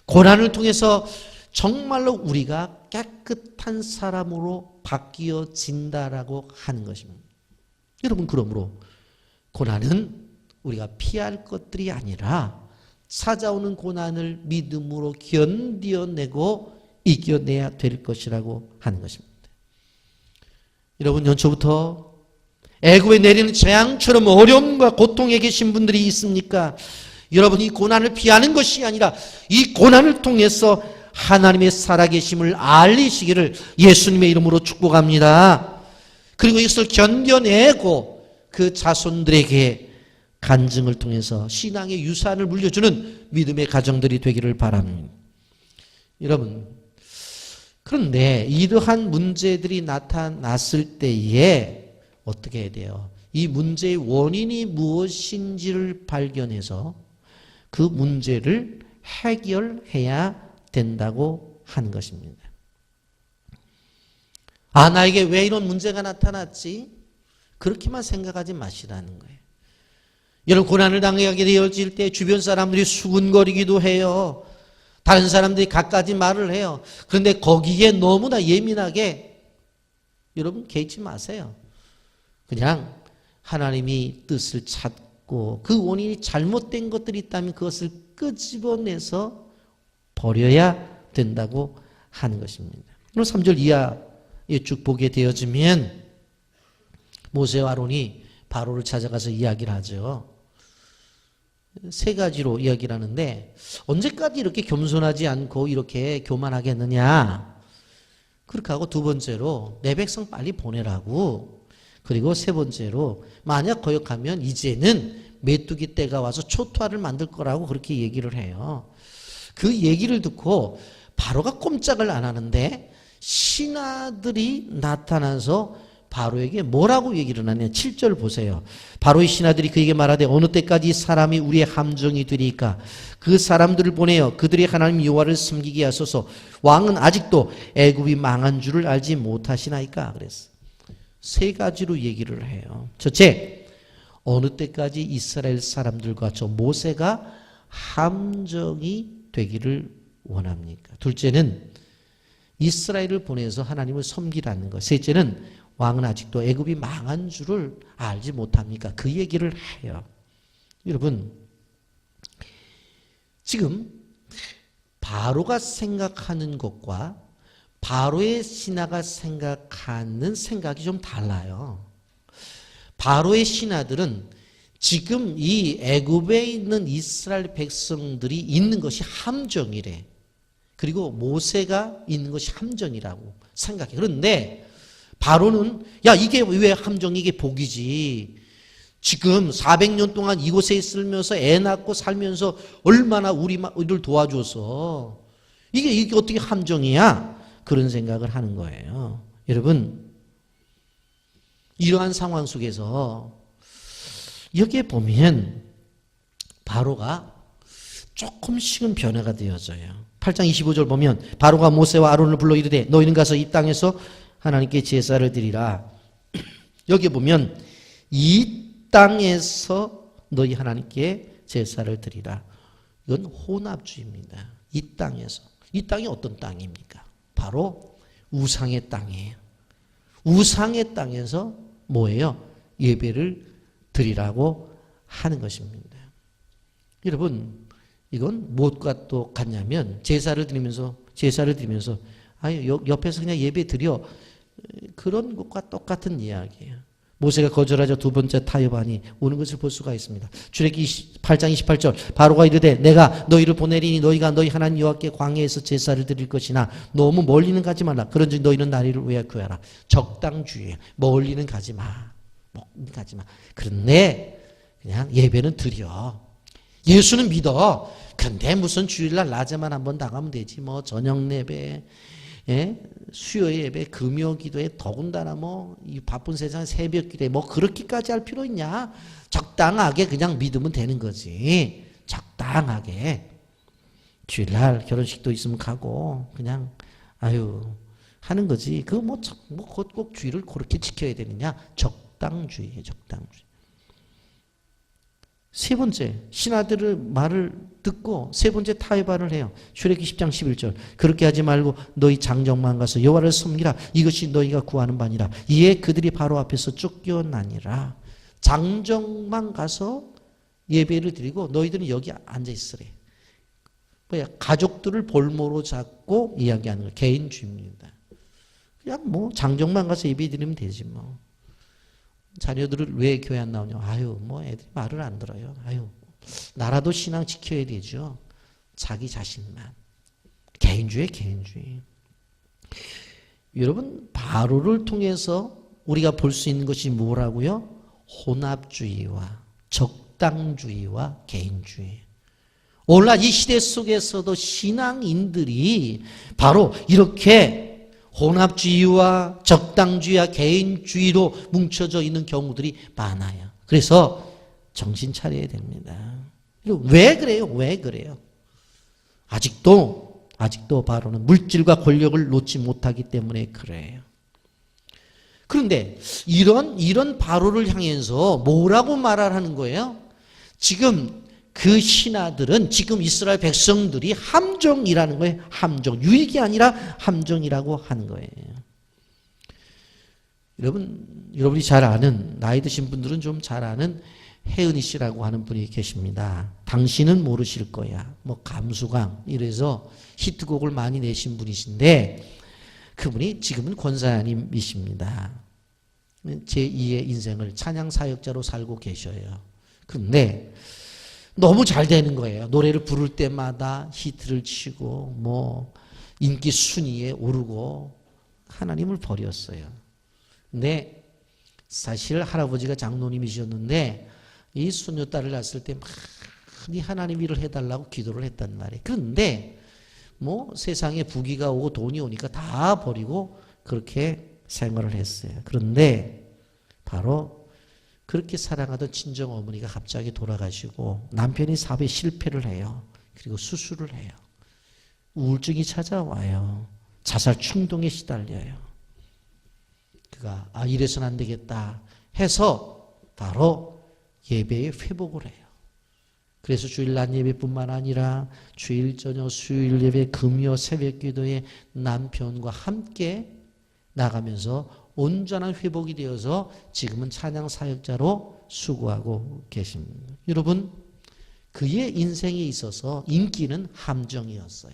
Speaker 1: 고난을 통해서 정말로 우리가 깨끗한 사람으로 바뀌어진다라고 하는 것입니다. 여러분 그러므로 고난은 우리가 피할 것들이 아니라 찾아오는 고난을 믿음으로 견뎌내고 이겨내야 될 것이라고 하는 것입니다. 여러분 연초부터 애굽에 내리는 재앙처럼 어려움과 고통에 계신 분들이 있습니까? 여러분 이 고난을 피하는 것이 아니라 이 고난을 통해서 하나님의 살아계심을 알리시기를 예수님의 이름으로 축복합니다. 그리고 이것을 견뎌내고 그 자손들에게 간증을 통해서 신앙의 유산을 물려주는 믿음의 가정들이 되기를 바랍니다. 여러분 그런데 이러한 문제들이 나타났을 때에 어떻게 해야 돼요? 이 문제의 원인이 무엇인지를 발견해서 그 문제를 해결해야 된다고 하는 것입니다. 아, 나에게 왜 이런 문제가 나타났지? 그렇게만 생각하지 마시라는 거예요. 여러분 고난을 당하게 되어질 때 주변 사람들이 수군거리기도 해요. 다른 사람들이 갖가지 말을 해요. 그런데 거기에 너무나 예민하게 여러분 개의치 마세요. 그냥 하나님이 뜻을 찾고 그 원인이 잘못된 것들이 있다면 그것을 끄집어내서 버려야 된다고 하는 것입니다. 3절 이하에 쭉 보게 되어지면 모세와 아론이 바로를 찾아가서 이야기를 하죠. 세 가지로 이야기를 하는데 언제까지 이렇게 겸손하지 않고 이렇게 교만하겠느냐. 그렇게 하고 두 번째로 내 백성 빨리 보내라고. 그리고 세 번째로 만약 거역하면 이제는 메뚜기 때가 와서 초토화를 만들 거라고 그렇게 얘기를 해요. 그 얘기를 듣고 바로가 꼼짝을 안 하는데 신하들이 나타나서 바로에게 뭐라고 얘기를 하냐. 7절 보세요. 바로의 신하들이 그에게 말하되 어느 때까지 사람이 우리의 함정이 되리까? 그 사람들을 보내어 그들이 하나님 여호와를 섬기게 하소서. 왕은 아직도 애굽이 망한 줄을 알지 못하시나이까? 그랬어. 세 가지로 얘기를 해요. 첫째, 어느 때까지 이스라엘 사람들과 저 모세가 함정이 되기를 원합니까? 둘째는 이스라엘을 보내서 하나님을 섬기라는 것. 셋째는 왕은 아직도 애굽이 망한 줄을 알지 못합니까? 그 얘기를 해요. 여러분 지금 바로가 생각하는 것과 바로의 신하가 생각하는 생각이 좀 달라요. 바로의 신하들은 지금 이 애굽에 있는 이스라엘 백성들이 있는 것이 함정이래. 그리고 모세가 있는 것이 함정이라고 생각해. 그런데 바로는 야 이게 왜 함정이 이게 복이지. 지금 400년 동안 이곳에 있으면서 애 낳고 살면서 얼마나 우리를 도와줘서 이게 어떻게 함정이야? 그런 생각을 하는 거예요. 여러분 이러한 상황 속에서 여기에 보면 바로가 조금씩은 변화가 되어져요. 8장 25절 보면 바로가 모세와 아론을 불러 이르되 너희는 가서 이 땅에서 하나님께 제사를 드리라. 여기 보면 이 땅에서 너희 하나님께 제사를 드리라. 이건 혼합주의입니다. 이 땅에서. 이 땅이 어떤 땅입니까? 바로 우상의 땅이에요. 우상의 땅에서 뭐예요? 예배를 드리라고 하는 것입니다. 여러분, 이건 무엇과 또 같냐면 제사를 드리면서 아유 옆에서 그냥 예배 드려, 그런 것과 똑같은 이야기예요. 모세가 거절하자 두 번째 타협하니 오는 것을 볼 수가 있습니다. 출애굽기 8장 28절 바로가 이르되 내가 너희를 보내리니 너희가 너희 하나님 여호와께 광야에서 제사를 드릴 것이나 너무 멀리는 가지 말라. 그런즉 너희는 나를 위하여 구하라. 적당주의에 멀리는 가지 마. 그런데 그냥 예배는 드려. 예수는 믿어. 근데 무슨 주일날 낮에만 한번 나가면 되지. 뭐 저녁 예배, 수요 예배, 금요 기도에 더군다나 뭐 이 바쁜 세상 새벽 기도에 뭐 그렇게까지 할 필요 있냐? 적당하게 그냥 믿으면 되는 거지. 적당하게. 주일날 결혼식도 있으면 가고 그냥 아유 하는 거지. 그 뭐 꼭 주일을 그렇게 지켜야 되느냐? 적당주의예요, 적당주의. 세 번째, 신하들의 말을 듣고 세 번째 타협안을 해요. 출애굽기 10장 11절. 그렇게 하지 말고 너희 장정만 가서 여호와를 섬기라. 이것이 너희가 구하는 바니라. 이에 그들이 바로 앞에서 쫓겨나니라. 장정만 가서 예배를 드리고 너희들은 여기 앉아 있으래. 뭐야? 가족들을 볼모로 잡고 이야기하는 거. 개인주의입니다. 그냥 뭐 장정만 가서 예배 드리면 되지 뭐. 자녀들을 왜 교회 안 나오냐? 아유, 뭐 애들이 말을 안 들어요. 아유, 나라도 신앙 지켜야 되죠. 자기 자신만. 개인주의. 여러분, 바로를 통해서 우리가 볼 수 있는 것이 뭐라고요? 혼합주의와 적당주의와 개인주의. 오늘날 이 시대 속에서도 신앙인들이 바로 이렇게 혼합주의와 적당주의와 개인주의로 뭉쳐져 있는 경우들이 많아요. 그래서 정신 차려야 됩니다. 왜 그래요? 아직도 바로는 물질과 권력을 놓지 못하기 때문에 그래요. 그런데 이런 바로를 향해서 뭐라고 말하는 거예요? 지금 그 신하들은 지금 이스라엘 백성들이 함정이라는 거예요. 함정. 유익이 아니라 함정이라고 하는 거예요. 여러분이 잘 아는, 나이 드신 분들은 좀 잘 아는 혜은이 씨라고 하는 분이 계십니다. 당신은 모르실 거야. 뭐 감수광 이래서 히트곡을 많이 내신 분이신데 그분이 지금은 권사님이십니다. 제2의 인생을 찬양 사역자로 살고 계셔요. 근데 너무 잘 되는 거예요. 노래를 부를 때마다 히트를 치고 뭐 인기 순위에 오르고 하나님을 버렸어요. 근데 사실 할아버지가 장로님이셨는데 이 손녀딸을 낳았을 때 많이 하나님 일을 해달라고 기도를 했단 말이에요. 그런데 뭐 세상에 부귀가 오고 돈이 오니까 다 버리고 그렇게 생활을 했어요. 그런데 바로 그렇게 사랑하던 친정 어머니가 갑자기 돌아가시고 남편이 사업에 실패를 해요. 그리고 수술을 해요. 우울증이 찾아와요. 자살 충동에 시달려요. 그가 이래서는 안 되겠다 해서 바로 예배에 회복을 해요. 그래서 주일 낮 예배뿐만 아니라 주일 저녁 수요일 예배 금요 새벽 기도에 남편과 함께 나가면서 온전한 회복이 되어서 지금은 찬양 사역자로 수고하고 계십니다. 여러분, 그의 인생에 있어서 인기는 함정이었어요.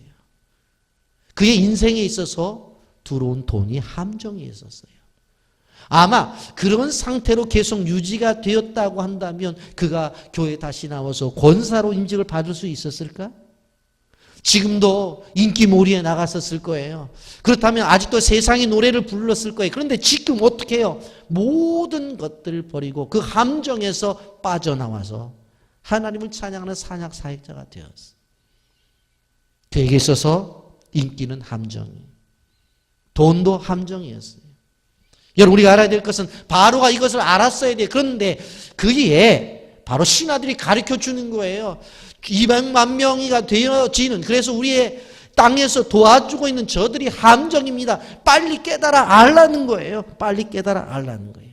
Speaker 1: 그의 인생에 있어서 들어온 돈이 함정이었어요. 아마 그런 상태로 계속 유지가 되었다고 한다면 그가 교회에 다시 나와서 권사로 임직을 받을 수 있었을까? 지금도 인기몰이에 나갔었을 거예요. 그렇다면 아직도 세상의 노래를 불렀을 거예요. 그런데 지금 어떻게 해요? 모든 것들을 버리고 그 함정에서 빠져나와서 하나님을 찬양하는 찬양 사역자가 되었어요. 그에게 있어서 인기는 함정이, 돈도 함정이었어요. 여러분, 우리가 알아야 될 것은 바로가 이것을 알았어야 돼. 그런데 그에 바로 신하들이 가르쳐 주는 거예요. 200만 명이가 되어지는, 그래서 우리의 땅에서 도와주고 있는 저들이 함정입니다. 빨리 깨달아 알라는 거예요. 빨리 깨달아 알라는 거예요.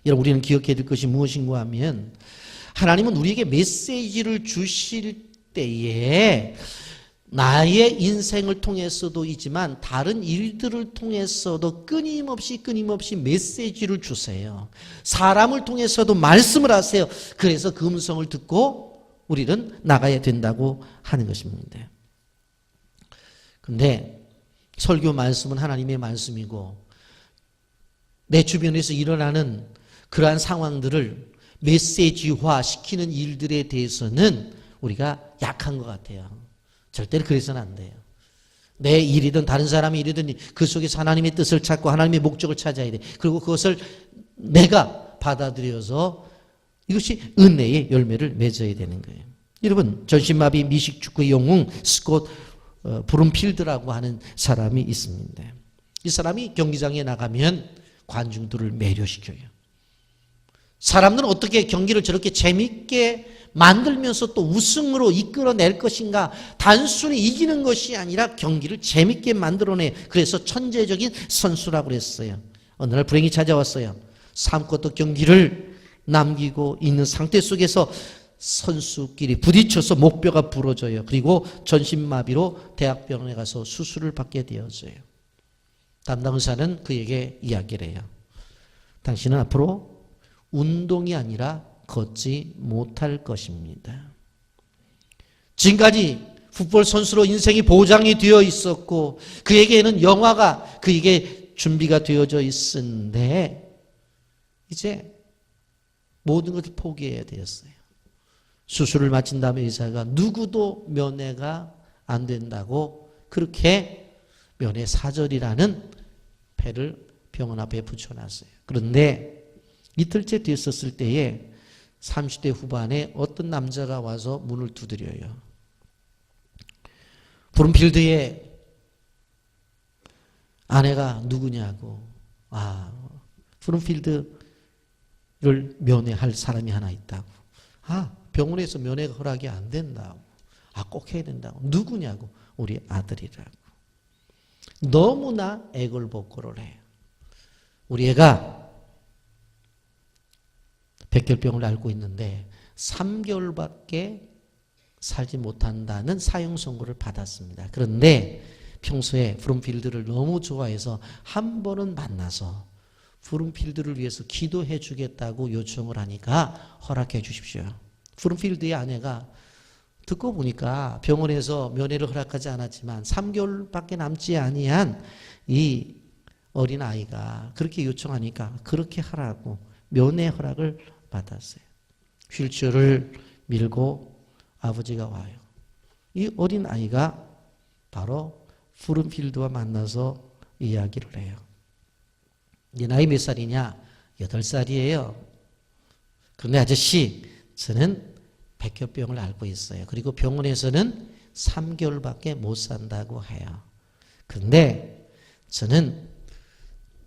Speaker 1: 여러분, 우리는 기억해야 될 것이 무엇인가 하면, 하나님은 우리에게 메시지를 주실 때에 나의 인생을 통해서도 이지만 다른 일들을 통해서도 끊임없이 메시지를 주세요. 사람을 통해서도 말씀을 하세요. 그래서 그 음성을 듣고 우리는 나가야 된다고 하는 것입니다. 근데 설교 말씀은 하나님의 말씀이고, 내 주변에서 일어나는 그러한 상황들을 메시지화 시키는 일들에 대해서는 우리가 약한 것 같아요. 절대로 그래서는 안 돼요. 내 일이든 다른 사람의 일이든 그 속에서 하나님의 뜻을 찾고 하나님의 목적을 찾아야 돼. 그리고 그것을 내가 받아들여서 이것이 은혜의 열매를 맺어야 되는 거예요. 여러분, 전신마비 미식축구의 영웅 스콧 브룸필드라고 하는 사람이 있습니다. 이 사람이 경기장에 나가면 관중들을 매료시켜요. 사람들은 어떻게 경기를 저렇게 재밌게 만들면서 또 우승으로 이끌어낼 것인가? 단순히 이기는 것이 아니라 경기를 재밌게 만들어내. 그래서 천재적인 선수라고 그랬어요. 어느 날 불행이 찾아왔어요. 삼쿼터 경기를 남기고 있는 상태 속에서 선수끼리 부딪혀서 목뼈가 부러져요. 그리고 전신마비로 대학병원에 가서 수술을 받게 되어져요. 담당 의사는 그에게 이야기를 해요. 당신은 앞으로 운동이 아니라 걷지 못할 것입니다. 지금까지 풋볼 선수로 인생이 보장이 되어 있었고 그에게는 영화가 그에게 준비가 되어져 있었는데 이제 모든 것을 포기해야 되었어요. 수술을 마친 다음에 의사가 누구도 면회가 안 된다고 그렇게 면회 사절이라는 패를 병원 앞에 붙여놨어요. 그런데 이틀째 됐었을 때에 30대 후반에 어떤 남자가 와서 문을 두드려요. 브룸필드의 아내가 누구냐고. 브룸필드를 면회할 사람이 하나 있다고. 병원에서 면회가 허락이 안 된다고. 꼭 해야 된다고. 누구냐고. 우리 아들이라고. 너무나 애걸복걸을 해요. 우리 애가 백혈병을 앓고 있는데 3개월밖에 살지 못한다는 사형 선고를 받았습니다. 그런데 평소에 브룸필드를 너무 좋아해서 한 번은 만나서 브룸필드를 위해서 기도해 주겠다고 요청을 하니까 허락해 주십시오. 브룸필드의 아내가 듣고 보니까 병원에서 면회를 허락하지 않았지만 3개월밖에 남지 아니한 이 어린 아이가 그렇게 요청하니까 그렇게 하라고 면회 허락을 받았어요. 휠체어를 밀고 아버지가 와요. 이 어린 아이가 바로 브룸필드와 만나서 이야기를 해요. 이 나이 몇 살이냐? 8살이에요. 그런데 아저씨, 저는 백혈병을 앓고 있어요. 그리고 병원에서는 3개월밖에 못 산다고 해요. 그런데 저는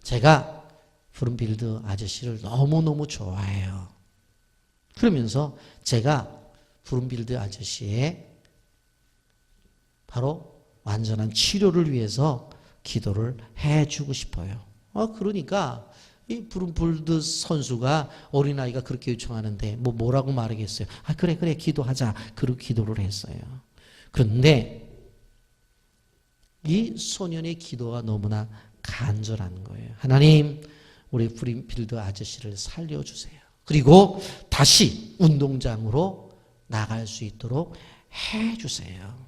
Speaker 1: 제가 브룸필드 아저씨를 너무너무 좋아해요. 그러면서 제가 브룸필드 아저씨의 바로 완전한 치료를 위해서 기도를 해주고 싶어요. 그러니까 이 브룸필드 선수가 어린아이가 그렇게 요청하는데 뭐라고 말하겠어요. 그래 기도하자. 그리고 기도를 했어요. 그런데 이 소년의 기도가 너무나 간절한 거예요. 하나님, 우리 브룸필드 아저씨를 살려주세요. 그리고 다시 운동장으로 나갈 수 있도록 해주세요.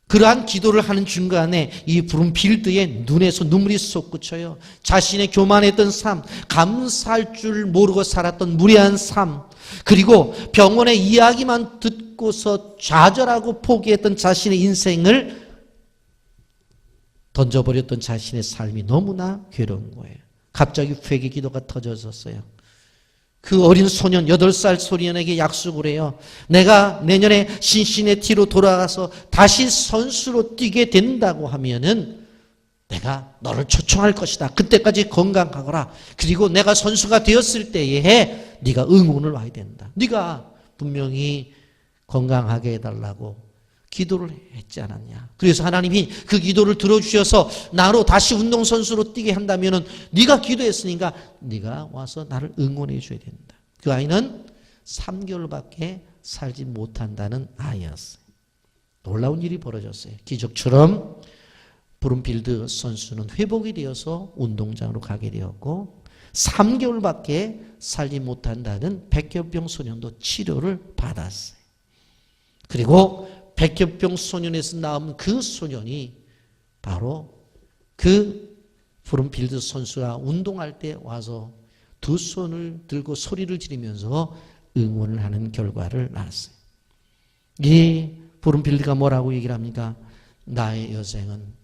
Speaker 1: 그러한 기도를 하는 중간에 이 브룸필드의 눈에서 눈물이 솟구쳐요. 자신의 교만했던 삶, 감사할 줄 모르고 살았던 무례한 삶, 그리고 병원의 이야기만 듣고서 좌절하고 포기했던 자신의 인생을 던져버렸던 자신의 삶이 너무나 괴로운 거예요. 갑자기 회개 기도가 터졌었어요. 그 어린 소년, 8살 소년에게 약속을 해요. 내가 내년에 신시내티로 돌아가서 다시 선수로 뛰게 된다고 하면은 내가 너를 초청할 것이다. 그때까지 건강하거라. 그리고 내가 선수가 되었을 때에 네가 응원을 와야 된다. 네가 분명히 건강하게 해달라고 기도를 했지 않았냐. 그래서 하나님이 그 기도를 들어주셔서 나로 다시 운동선수로 뛰게 한다면 네가 기도했으니까 네가 와서 나를 응원해 줘야 된다. 그 아이는 3개월밖에 살지 못한다는 아이였어요. 놀라운 일이 벌어졌어요. 기적처럼 브룸필드 선수는 회복이 되어서 운동장으로 가게 되었고 3개월밖에 살지 못한다는 백혈병 소년도 치료를 받았어요. 그리고 백혈병 소년에서 나온 그 소년이 바로 그 브룸필드 선수가 운동할 때 와서 두 손을 들고 소리를 지르면서 응원을 하는 결과를 낳았어요. 이 브룸필드가 뭐라고 얘기를 합니까? 나의 여생은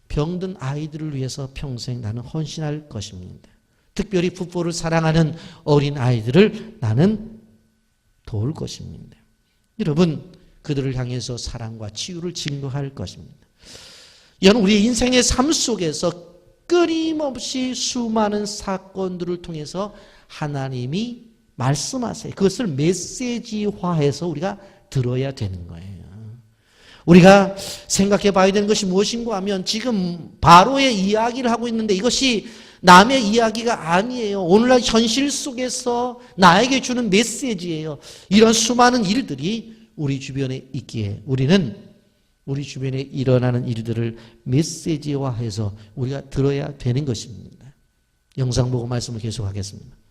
Speaker 1: 병든 아이들을 위해서 평생 나는 헌신할 것입니다. 특별히 풋볼을 사랑하는 어린 아이들을 나는 도울 것입니다. 여러분, 그들을 향해서 사랑과 치유를 증거할 것입니다. 여러분, 우리 인생의 삶 속에서 끊임없이 수많은 사건들을 통해서 하나님이 말씀하세요. 그것을 메시지화해서 우리가 들어야 되는 거예요. 우리가 생각해 봐야 되는 것이 무엇인가 하면 지금 바로의 이야기를 하고 있는데 이것이 남의 이야기가 아니에요. 오늘날 현실 속에서 나에게 주는 메시지예요. 이런 수많은 일들이 우리 주변에 있기에 우리는 우리 주변에 일어나는 일들을 메시지화해서 우리가 들어야 되는 것입니다. 영상 보고 말씀을 계속하겠습니다.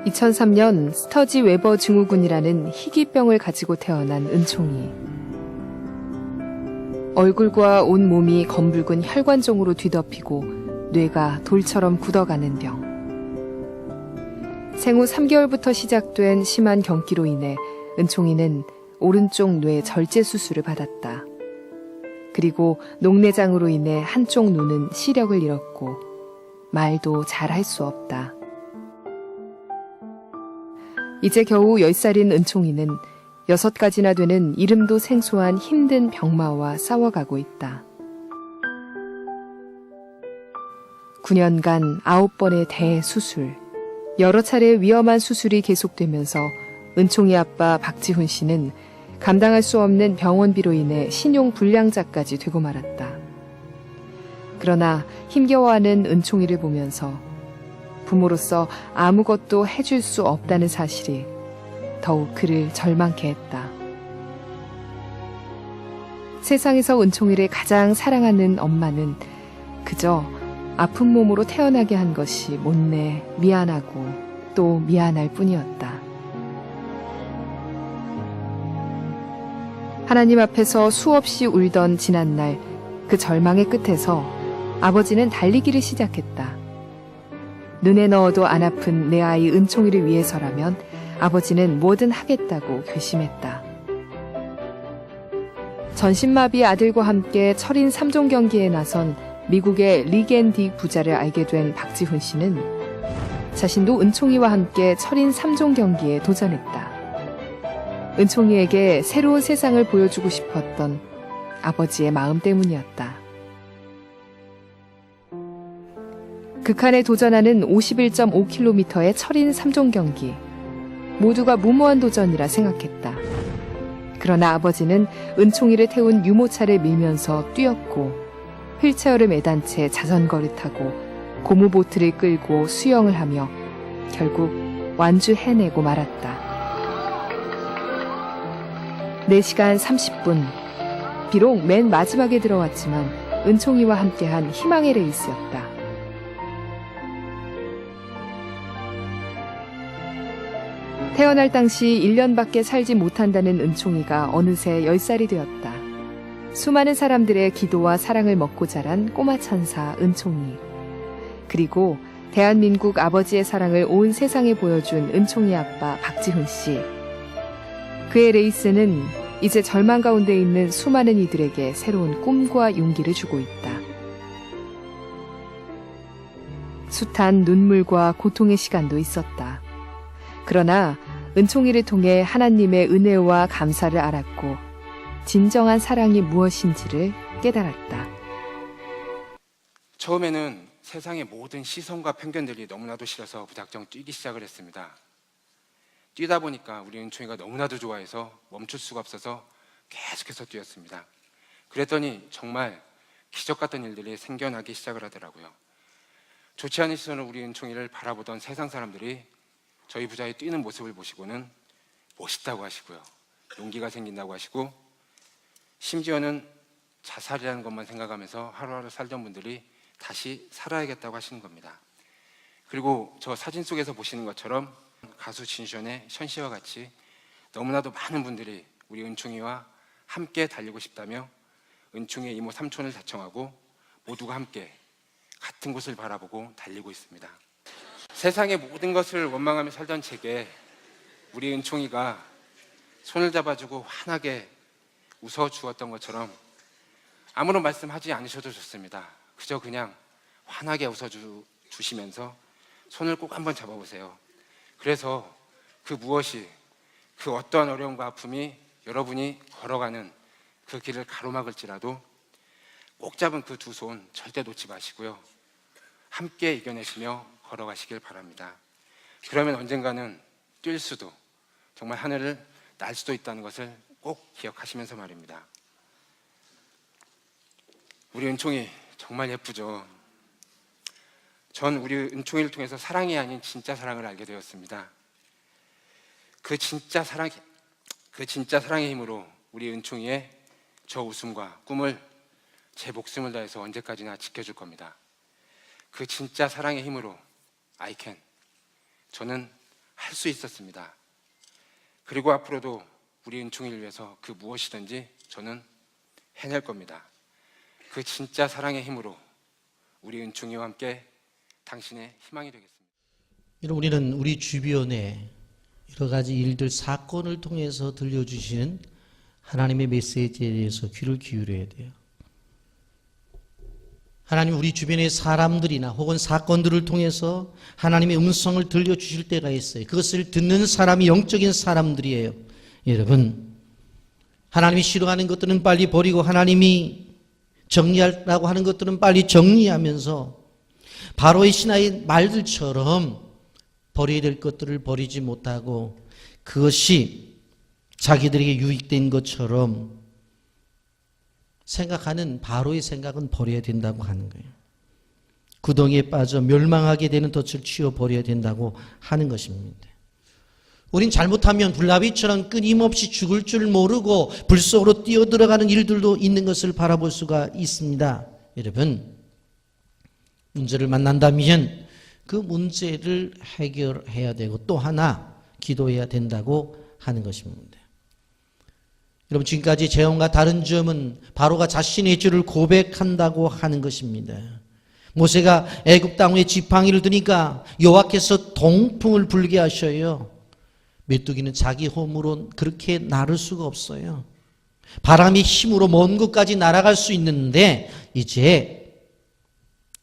Speaker 2: 2003년 스터지 웨버 증후군이라는 희귀병을 가지고 태어난 은총이. 얼굴과 온 몸이 검붉은 혈관종으로 뒤덮이고 뇌가 돌처럼 굳어가는 병. 생후 3개월부터 시작된 심한 경기로 인해 은총이는 오른쪽 뇌 절제 수술을 받았다. 그리고 녹내장으로 인해 한쪽 눈은 시력을 잃었고 말도 잘 할 수 없다. 이제 겨우 10살인 은총이는 6가지나 되는 이름도 생소한 힘든 병마와 싸워가고 있다. 9년간 9번의 대수술, 여러 차례 위험한 수술이 계속되면서 은총이 아빠 박지훈 씨는 감당할 수 없는 병원비로 인해 신용불량자까지 되고 말았다. 그러나 힘겨워하는 은총이를 보면서 부모로서 아무것도 해줄 수 없다는 사실이 더욱 그를 절망케 했다. 세상에서 은총이를 가장 사랑하는 엄마는 그저 아픈 몸으로 태어나게 한 것이 못내 미안하고 또 미안할 뿐이었다. 하나님 앞에서 수없이 울던 지난날 그 절망의 끝에서 아버지는 달리기를 시작했다. 눈에 넣어도 안 아픈 내 아이 은총이를 위해서라면 아버지는 뭐든 하겠다고 결심했다. 전신마비 아들과 함께 철인 3종 경기에 나선 미국의 리겐딕 부자를 알게 된 박지훈 씨는 자신도 은총이와 함께 철인 3종 경기에 도전했다. 은총이에게 새로운 세상을 보여주고 싶었던 아버지의 마음 때문이었다. 극한에 도전하는 51.5km의 철인 3종 경기. 모두가 무모한 도전이라 생각했다. 그러나 아버지는 은총이를 태운 유모차를 밀면서 뛰었고 휠체어를 매단 채 자전거를 타고 고무보트를 끌고 수영을 하며 결국 완주해내고 말았다. 4시간 30분. 비록 맨 마지막에 들어왔지만 은총이와 함께한 희망의 레이스였다. 태어날 당시 1년밖에 살지 못한다는 은총이가 어느새 10살이 되었다. 수많은 사람들의 기도와 사랑을 먹고 자란 꼬마 천사 은총이. 그리고 대한민국 아버지의 사랑을 온 세상에 보여준 은총이 아빠 박지훈 씨. 그의 레이스는 이제 절망 가운데 있는 수많은 이들에게 새로운 꿈과 용기를 주고 있다. 숱한 눈물과 고통의 시간도 있었다. 그러나 은총이를 통해 하나님의 은혜와 감사를 알았고 진정한 사랑이 무엇인지를 깨달았다.
Speaker 3: 처음에는 세상의 모든 시선과 편견들이 너무나도 싫어서 무작정 뛰기 시작을 했습니다. 뛰다 보니까 우리 은총이가 너무나도 좋아해서 멈출 수가 없어서 계속해서 뛰었습니다. 그랬더니 정말 기적 같은 일들이 생겨나기 시작을 하더라고요. 좋지 않은 시선으로 우리 은총이를 바라보던 세상 사람들이 저희 부자의 뛰는 모습을 보시고는 멋있다고 하시고요, 용기가 생긴다고 하시고, 심지어는 자살이라는 것만 생각하면서 하루하루 살던 분들이 다시 살아야겠다고 하시는 겁니다. 그리고 저 사진 속에서 보시는 것처럼 가수 진슈션의 션 씨와 같이 너무나도 많은 분들이 우리 은총이와 함께 달리고 싶다며 은총이의 이모 삼촌을 자청하고 모두가 함께 같은 곳을 바라보고 달리고 있습니다. 세상의 모든 것을 원망하며 살던 제게 우리 은총이가 손을 잡아주고 환하게 웃어주었던 것처럼 아무런 말씀하지 않으셔도 좋습니다. 그저 그냥 환하게 웃어주시면서 손을 꼭 한번 잡아보세요. 그래서 그 무엇이, 그 어떠한 어려움과 아픔이 여러분이 걸어가는 그 길을 가로막을지라도 꼭 잡은 그 두 손 절대 놓지 마시고요, 함께 이겨내시며 걸어가시길 바랍니다. 그러면 언젠가는 뛸 수도, 정말 하늘을 날 수도 있다는 것을 꼭 기억하시면서 말입니다. 우리 은총이 정말 예쁘죠. 전 우리 은총이를 통해서 사랑이 아닌 진짜 사랑을 알게 되었습니다. 그 진짜 사랑의 힘으로 우리 은총이의 저 웃음과 꿈을 제 목숨을 다해서 언제까지나 지켜줄 겁니다. 그 진짜 사랑의 힘으로 I can, 저는 할 수 있었습니다. 그리고 앞으로도 우리 은총이를 위해서 그 무엇이든지 저는 해낼 겁니다. 그 진짜 사랑의 힘으로 우리 은총이와 함께 당신의 희망이 되겠습니다.
Speaker 1: 우리는 우리 주변에 여러 가지 일들, 사건을 통해서 들려주시는 하나님의 메시지에 대해서 귀를 기울여야 돼요. 하나님, 우리 주변의 사람들이나 혹은 사건들을 통해서 하나님의 음성을 들려주실 때가 있어요. 그것을 듣는 사람이 영적인 사람들이에요. 여러분, 하나님이 싫어하는 것들은 빨리 버리고 하나님이 정리하라고 하는 것들은 빨리 정리하면서 바로의 신하의 말들처럼 버려야 될 것들을 버리지 못하고 그것이 자기들에게 유익된 것처럼 생각하는 바로의 생각은 버려야 된다고 하는 거예요. 구덩이에 빠져 멸망하게 되는 덫을 치워버려야 된다고 하는 것입니다. 우린 잘못하면 불나비처럼 끊임없이 죽을 줄 모르고 불 속으로 뛰어들어가는 일들도 있는 것을 바라볼 수가 있습니다. 여러분, 문제를 만난다면 그 문제를 해결해야 되고 또 하나 기도해야 된다고 하는 것입니다. 여러분, 지금까지 재앙과 다른 점은 바로가 자신의 죄를 고백한다고 하는 것입니다. 모세가 애굽 땅에 지팡이를 드니까 여호와께서 동풍을 불게 하셔요. 메뚜기는 자기 홈으로 그렇게 나를 수가 없어요. 바람의 힘으로 먼 곳까지 날아갈 수 있는데 이제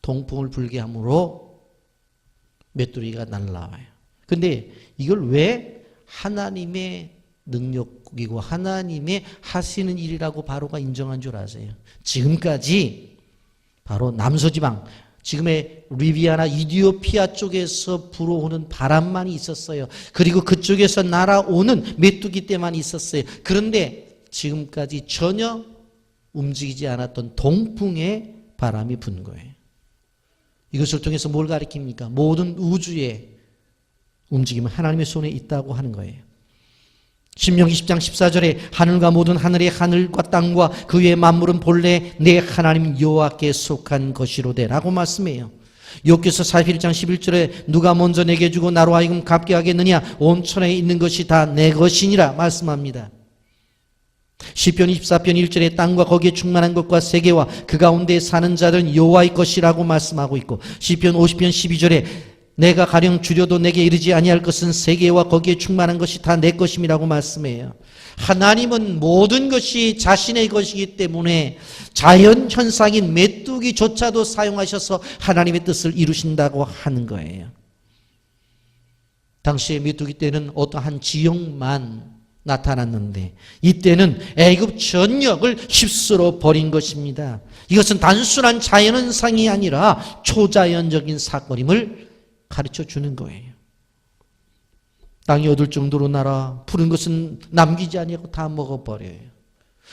Speaker 1: 동풍을 불게 함으로 메뚜기가 날아와요. 근데 이걸 왜 하나님의 능력이고 하나님의 하시는 일이라고 바로가 인정한 줄 아세요? 지금까지 바로 남서지방, 지금의 리비아나 이디오피아 쪽에서 불어오는 바람만 있었어요. 그리고 그쪽에서 날아오는 메뚜기 떼만 있었어요. 그런데 지금까지 전혀 움직이지 않았던 동풍의 바람이 분 거예요. 이것을 통해서 뭘 가리킵니까? 모든 우주의 움직임은 하나님의 손에 있다고 하는 거예요. 신명기 10장 14절에 하늘과 모든 하늘의 하늘과 땅과 그 위의 만물은 본래 내 하나님 여호와께 속한 것이로되 라고 말씀해요. 욥기서 41장 11절에 누가 먼저 내게 주고 나로 하여금 갚게 하겠느냐, 온 천하에 있는 것이 다 내 것이니라 말씀합니다. 시편 24편 1절에 땅과 거기에 충만한 것과 세계와 그 가운데 사는 자들은 여호와의 것이라고 말씀하고 있고, 시편 50편 12절에 내가 가령 줄여도 내게 이르지 아니할 것은 세계와 거기에 충만한 것이 다 내 것임이라고 말씀해요. 하나님은 모든 것이 자신의 것이기 때문에 자연 현상인 메뚜기조차도 사용하셔서 하나님의 뜻을 이루신다고 하는 거예요. 당시에 메뚜기 떼는 어떠한 지역만 나타났는데 이때는 애굽 전역을 휩쓸어 버린 것입니다. 이것은 단순한 자연현상이 아니라 초자연적인 사건임을 가르쳐 주는 거예요. 땅이 얻을 정도로 날아 푸른 것은 남기지 아니하고 다 먹어버려요.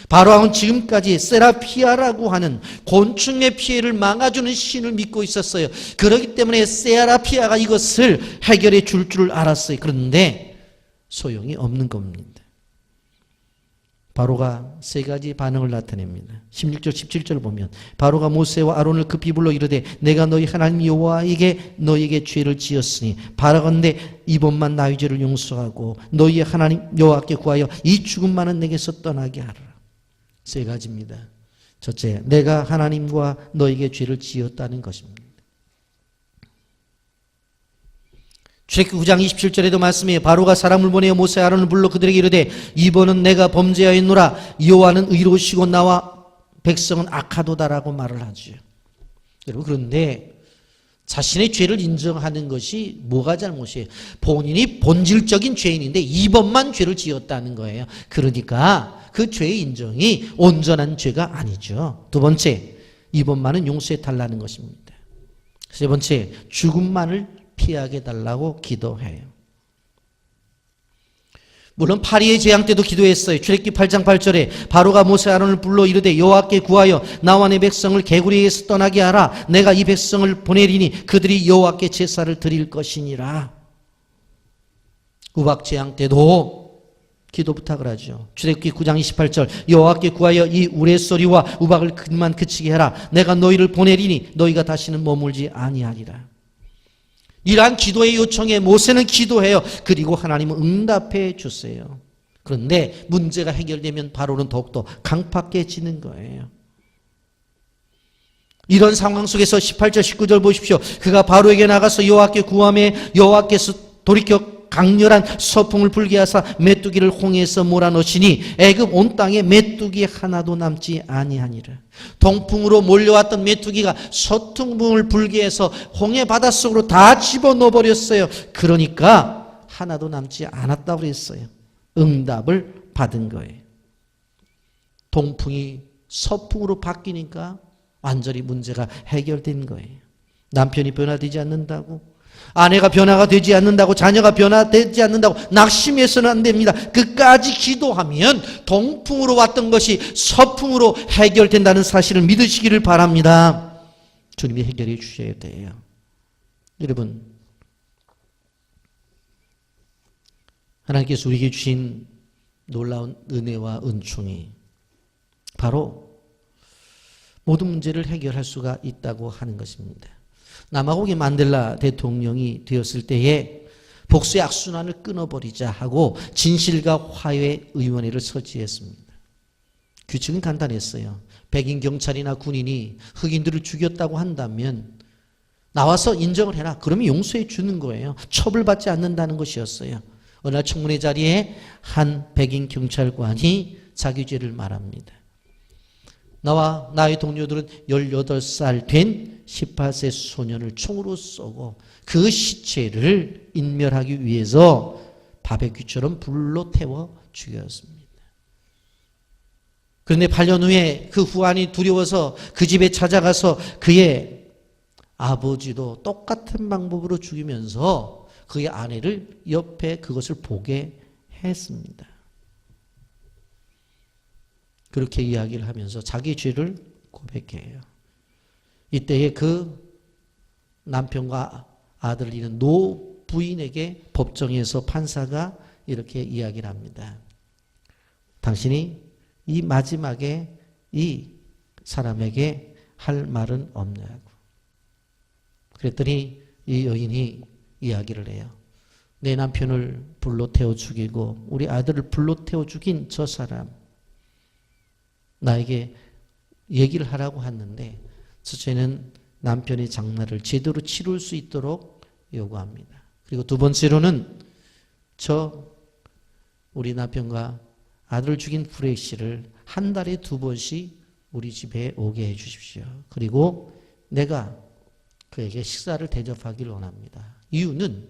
Speaker 1: 바로왕은 지금까지 세라피아라고 하는 곤충의 피해를 막아주는 신을 믿고 있었어요. 그렇기 때문에 세라피아가 이것을 해결해 줄 줄 알았어요. 그런데 소용이 없는 겁니다. 바로가 세 가지 반응을 나타냅니다. 16절 17절 보면 바로가 모세와 아론을 급히 불러 이르되 내가 너희 하나님 여호와에게 너희에게 죄를 지었으니 바라건대 이번만 나의 죄를 용서하고 너희의 하나님 여호와께 구하여 이 죽음만은 내게서 떠나게 하라. 세 가지입니다. 첫째, 내가 하나님과 너에게 죄를 지었다는 것입니다. 출애굽기 9장 27절에도 말씀해 바로가 사람을 보내어 모세 아론을 불러 그들에게 이르되 이번은 내가 범죄하였노라 여호와는 의로우시고 나와 백성은 악하도다라고 말을 하죠. 여러분 그런데 자신의 죄를 인정하는 것이 뭐가 잘못이에요? 본인이 본질적인 죄인인데 이번만 죄를 지었다는 거예요. 그러니까 그 죄의 인정이 온전한 죄가 아니죠. 두 번째, 이번만은 용서해 달라는 것입니다. 세 번째, 죽음만을 피하게 달라고 기도해요. 물론 파리의 재앙 때도 기도했어요. 출애굽기 8장 8절에 바로가 모세 아론을 불러 이르되 여호와께 구하여 나와 내 백성을 개구리에게서 떠나게 하라. 내가 이 백성을 보내리니 그들이 여호와께 제사를 드릴 것이니라. 우박 재앙 때도 기도 부탁을 하죠. 출애굽기 9장 28절 여호와께 구하여 이 우레소리와 우박을 그만 그치게 해라. 내가 너희를 보내리니 너희가 다시는 머물지 아니하리라. 이러한 기도의 요청에 모세는 기도해요. 그리고 하나님은 응답해 주세요. 그런데 문제가 해결되면 바로는 더욱더 강팍해지는 거예요. 이런 상황 속에서 18절 19절 보십시오. 그가 바로에게 나가서 여호와께 구하매 여호와께서 돌이켜 강렬한 서풍을 불게 하사 메뚜기를 홍해에서 몰아넣으시니 애굽 온 땅에 메뚜기 하나도 남지 아니하니라. 동풍으로 몰려왔던 메뚜기가 서풍을 불게 해서 홍해 바닷속으로 다 집어넣어 버렸어요. 그러니까 하나도 남지 않았다고 그랬어요. 응답을 받은 거예요. 동풍이 서풍으로 바뀌니까 완전히 문제가 해결된 거예요. 남편이 변화되지 않는다고, 아내가 변화가 되지 않는다고, 자녀가 변화되지 않는다고 낙심해서는 안 됩니다. 끝까지 기도하면 동풍으로 왔던 것이 서풍으로 해결된다는 사실을 믿으시기를 바랍니다. 주님이 해결해 주셔야 돼요. 여러분, 하나님께서 우리에게 주신 놀라운 은혜와 은총이 바로 모든 문제를 해결할 수가 있다고 하는 것입니다. 남아공의 만델라 대통령이 되었을 때에 복수의 악순환을 끊어버리자 하고 진실과 화해 의원회를 설치했습니다. 규칙은 간단했어요. 백인 경찰이나 군인이 흑인들을 죽였다고 한다면 나와서 인정을 해라. 그러면 용서해 주는 거예요. 처벌받지 않는다는 것이었어요. 어느 날 청문회 자리에 한 백인 경찰관이 자기 죄를 말합니다. 나와 나의 동료들은 18살 된 18세 소년을 총으로 쏘고 그 시체를 인멸하기 위해서 바베큐처럼 불로 태워 죽였습니다. 그런데 8년 후에 그 후안이 두려워서 그 집에 찾아가서 그의 아버지도 똑같은 방법으로 죽이면서 그의 아내를 옆에 그것을 보게 했습니다. 그렇게 이야기를 하면서 자기 죄를 고백해요. 이때에 그 남편과 아들을 잃은 노 부인에게 법정에서 판사가 이렇게 이야기를 합니다. 당신이 이 마지막에 이 사람에게 할 말은 없냐고. 그랬더니 이 여인이 이야기를 해요. 내 남편을 불로 태워 죽이고 우리 아들을 불로 태워 죽인 저 사람 나에게 얘기를 하라고 했는데 첫째는 남편의 장례를 제대로 치룰 수 있도록 요구합니다. 그리고 두 번째로는 우리 남편과 아들을 죽인 프레이 씨를 한 달에 2번씩 우리 집에 오게 해 주십시오. 그리고 내가 그에게 식사를 대접하기를 원합니다. 이유는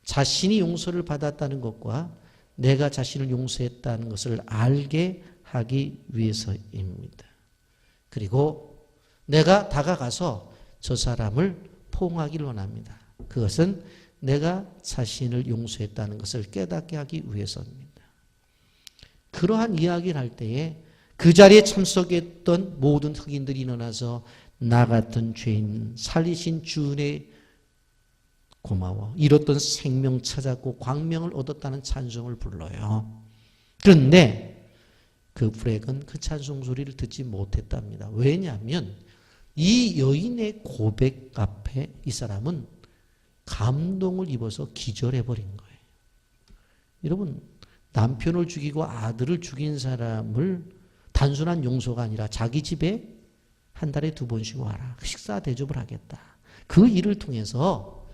Speaker 1: 자신이 용서를 받았다는 것과 내가 자신을 용서했다는 것을 알게 하기 위해서입니다. 그리고 내가 다가가서 저 사람을 포옹하기를 원합니다. 그것은 내가 자신을 용서했다는 것을 깨닫게 하기 위해서입니다. 그러한 이야기를 할 때에 그 자리에 참석했던 모든 흑인들이 일어나서 나 같은 죄인 살리신 주의 고마워. 잃었던 생명 찾았고 광명을 얻었다는 찬송을 불러요. 그런데 그 브렉은 그 찬송 소리를 듣지 못했답니다. 왜냐하면 이 여인의 고백 앞에 이 사람은 감동을 입어서 기절해버린 거예요. 여러분, 남편을 죽이고 아들을 죽인 사람을 단순한 용서가 아니라 자기 집에 한 달에 2번씩 와라. 식사 대접을 하겠다. 그 일을 통해서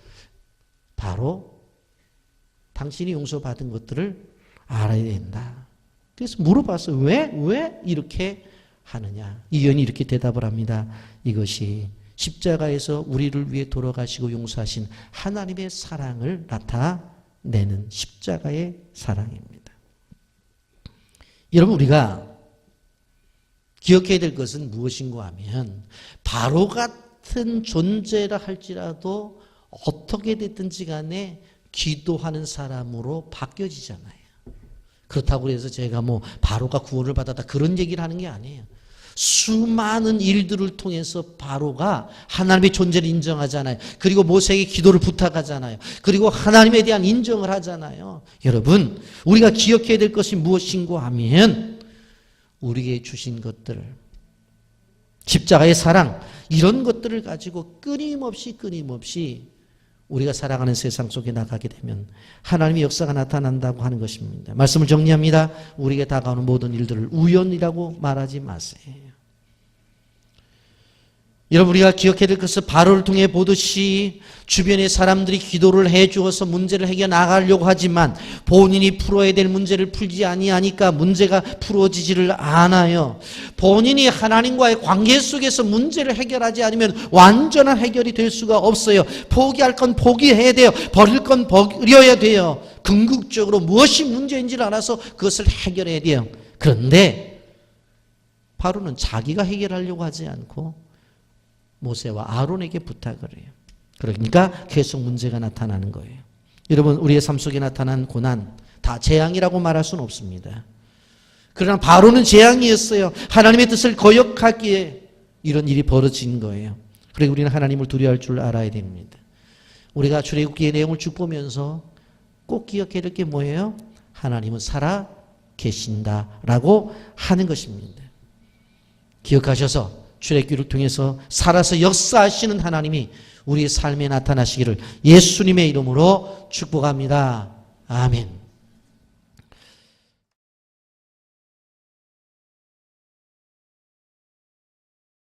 Speaker 1: 바로 당신이 용서받은 것들을 알아야 된다. 그래서 물어봤어요. 왜 이렇게 하느냐? 이 여인이 이렇게 대답을 합니다. 이것이 십자가에서 우리를 위해 돌아가시고 용서하신 하나님의 사랑을 나타내는 십자가의 사랑입니다. 여러분, 우리가 기억해야 될 것은 무엇인가 하면 바로 같은 존재라 할지라도 어떻게 됐든지 간에 기도하는 사람으로 바뀌어지잖아요. 그렇다고 해서 제가 바로가 구원을 받았다 그런 얘기를 하는 게 아니에요. 수많은 일들을 통해서 바로가 하나님의 존재를 인정하잖아요. 그리고 모세에게 기도를 부탁하잖아요. 그리고 하나님에 대한 인정을 하잖아요. 여러분, 우리가 기억해야 될 것이 무엇인가 하면 우리에게 주신 것들, 십자가의 사랑, 이런 것들을 가지고 끊임없이 우리가 살아가는 세상 속에 나가게 되면 하나님의 역사가 나타난다고 하는 것입니다. 말씀을 정리합니다. 우리에게 다가오는 모든 일들을 우연이라고 말하지 마세요. 여러분, 우리가 기억해야 될 것은 바로를 통해 보듯이 주변의 사람들이 기도를 해 주어서 문제를 해결 나가려고 하지만 본인이 풀어야 될 문제를 풀지 아니하니까 문제가 풀어지지를 않아요. 본인이 하나님과의 관계 속에서 문제를 해결하지 않으면 완전한 해결이 될 수가 없어요. 포기할 건 포기해야 돼요. 버릴 건 버려야 돼요. 궁극적으로 무엇이 문제인지를 알아서 그것을 해결해야 돼요. 그런데 바로는 자기가 해결하려고 하지 않고 모세와 아론에게 부탁을 해요. 그러니까 계속 문제가 나타나는 거예요. 여러분, 우리의 삶 속에 나타난 고난 다 재앙이라고 말할 수는 없습니다. 그러나 바로는 재앙이었어요. 하나님의 뜻을 거역하기에 이런 일이 벌어진 거예요. 그리고 우리는 하나님을 두려워할 줄 알아야 됩니다. 우리가 출애굽기의 내용을 쭉 보면서 꼭 기억해야 될 게 뭐예요? 하나님은 살아 계신다라고 하는 것입니다. 기억하셔서 출애굽기를 통해서 살아서 역사하시는 하나님이 우리의 삶에 나타나시기를 예수님의 이름으로 축복합니다. 아멘.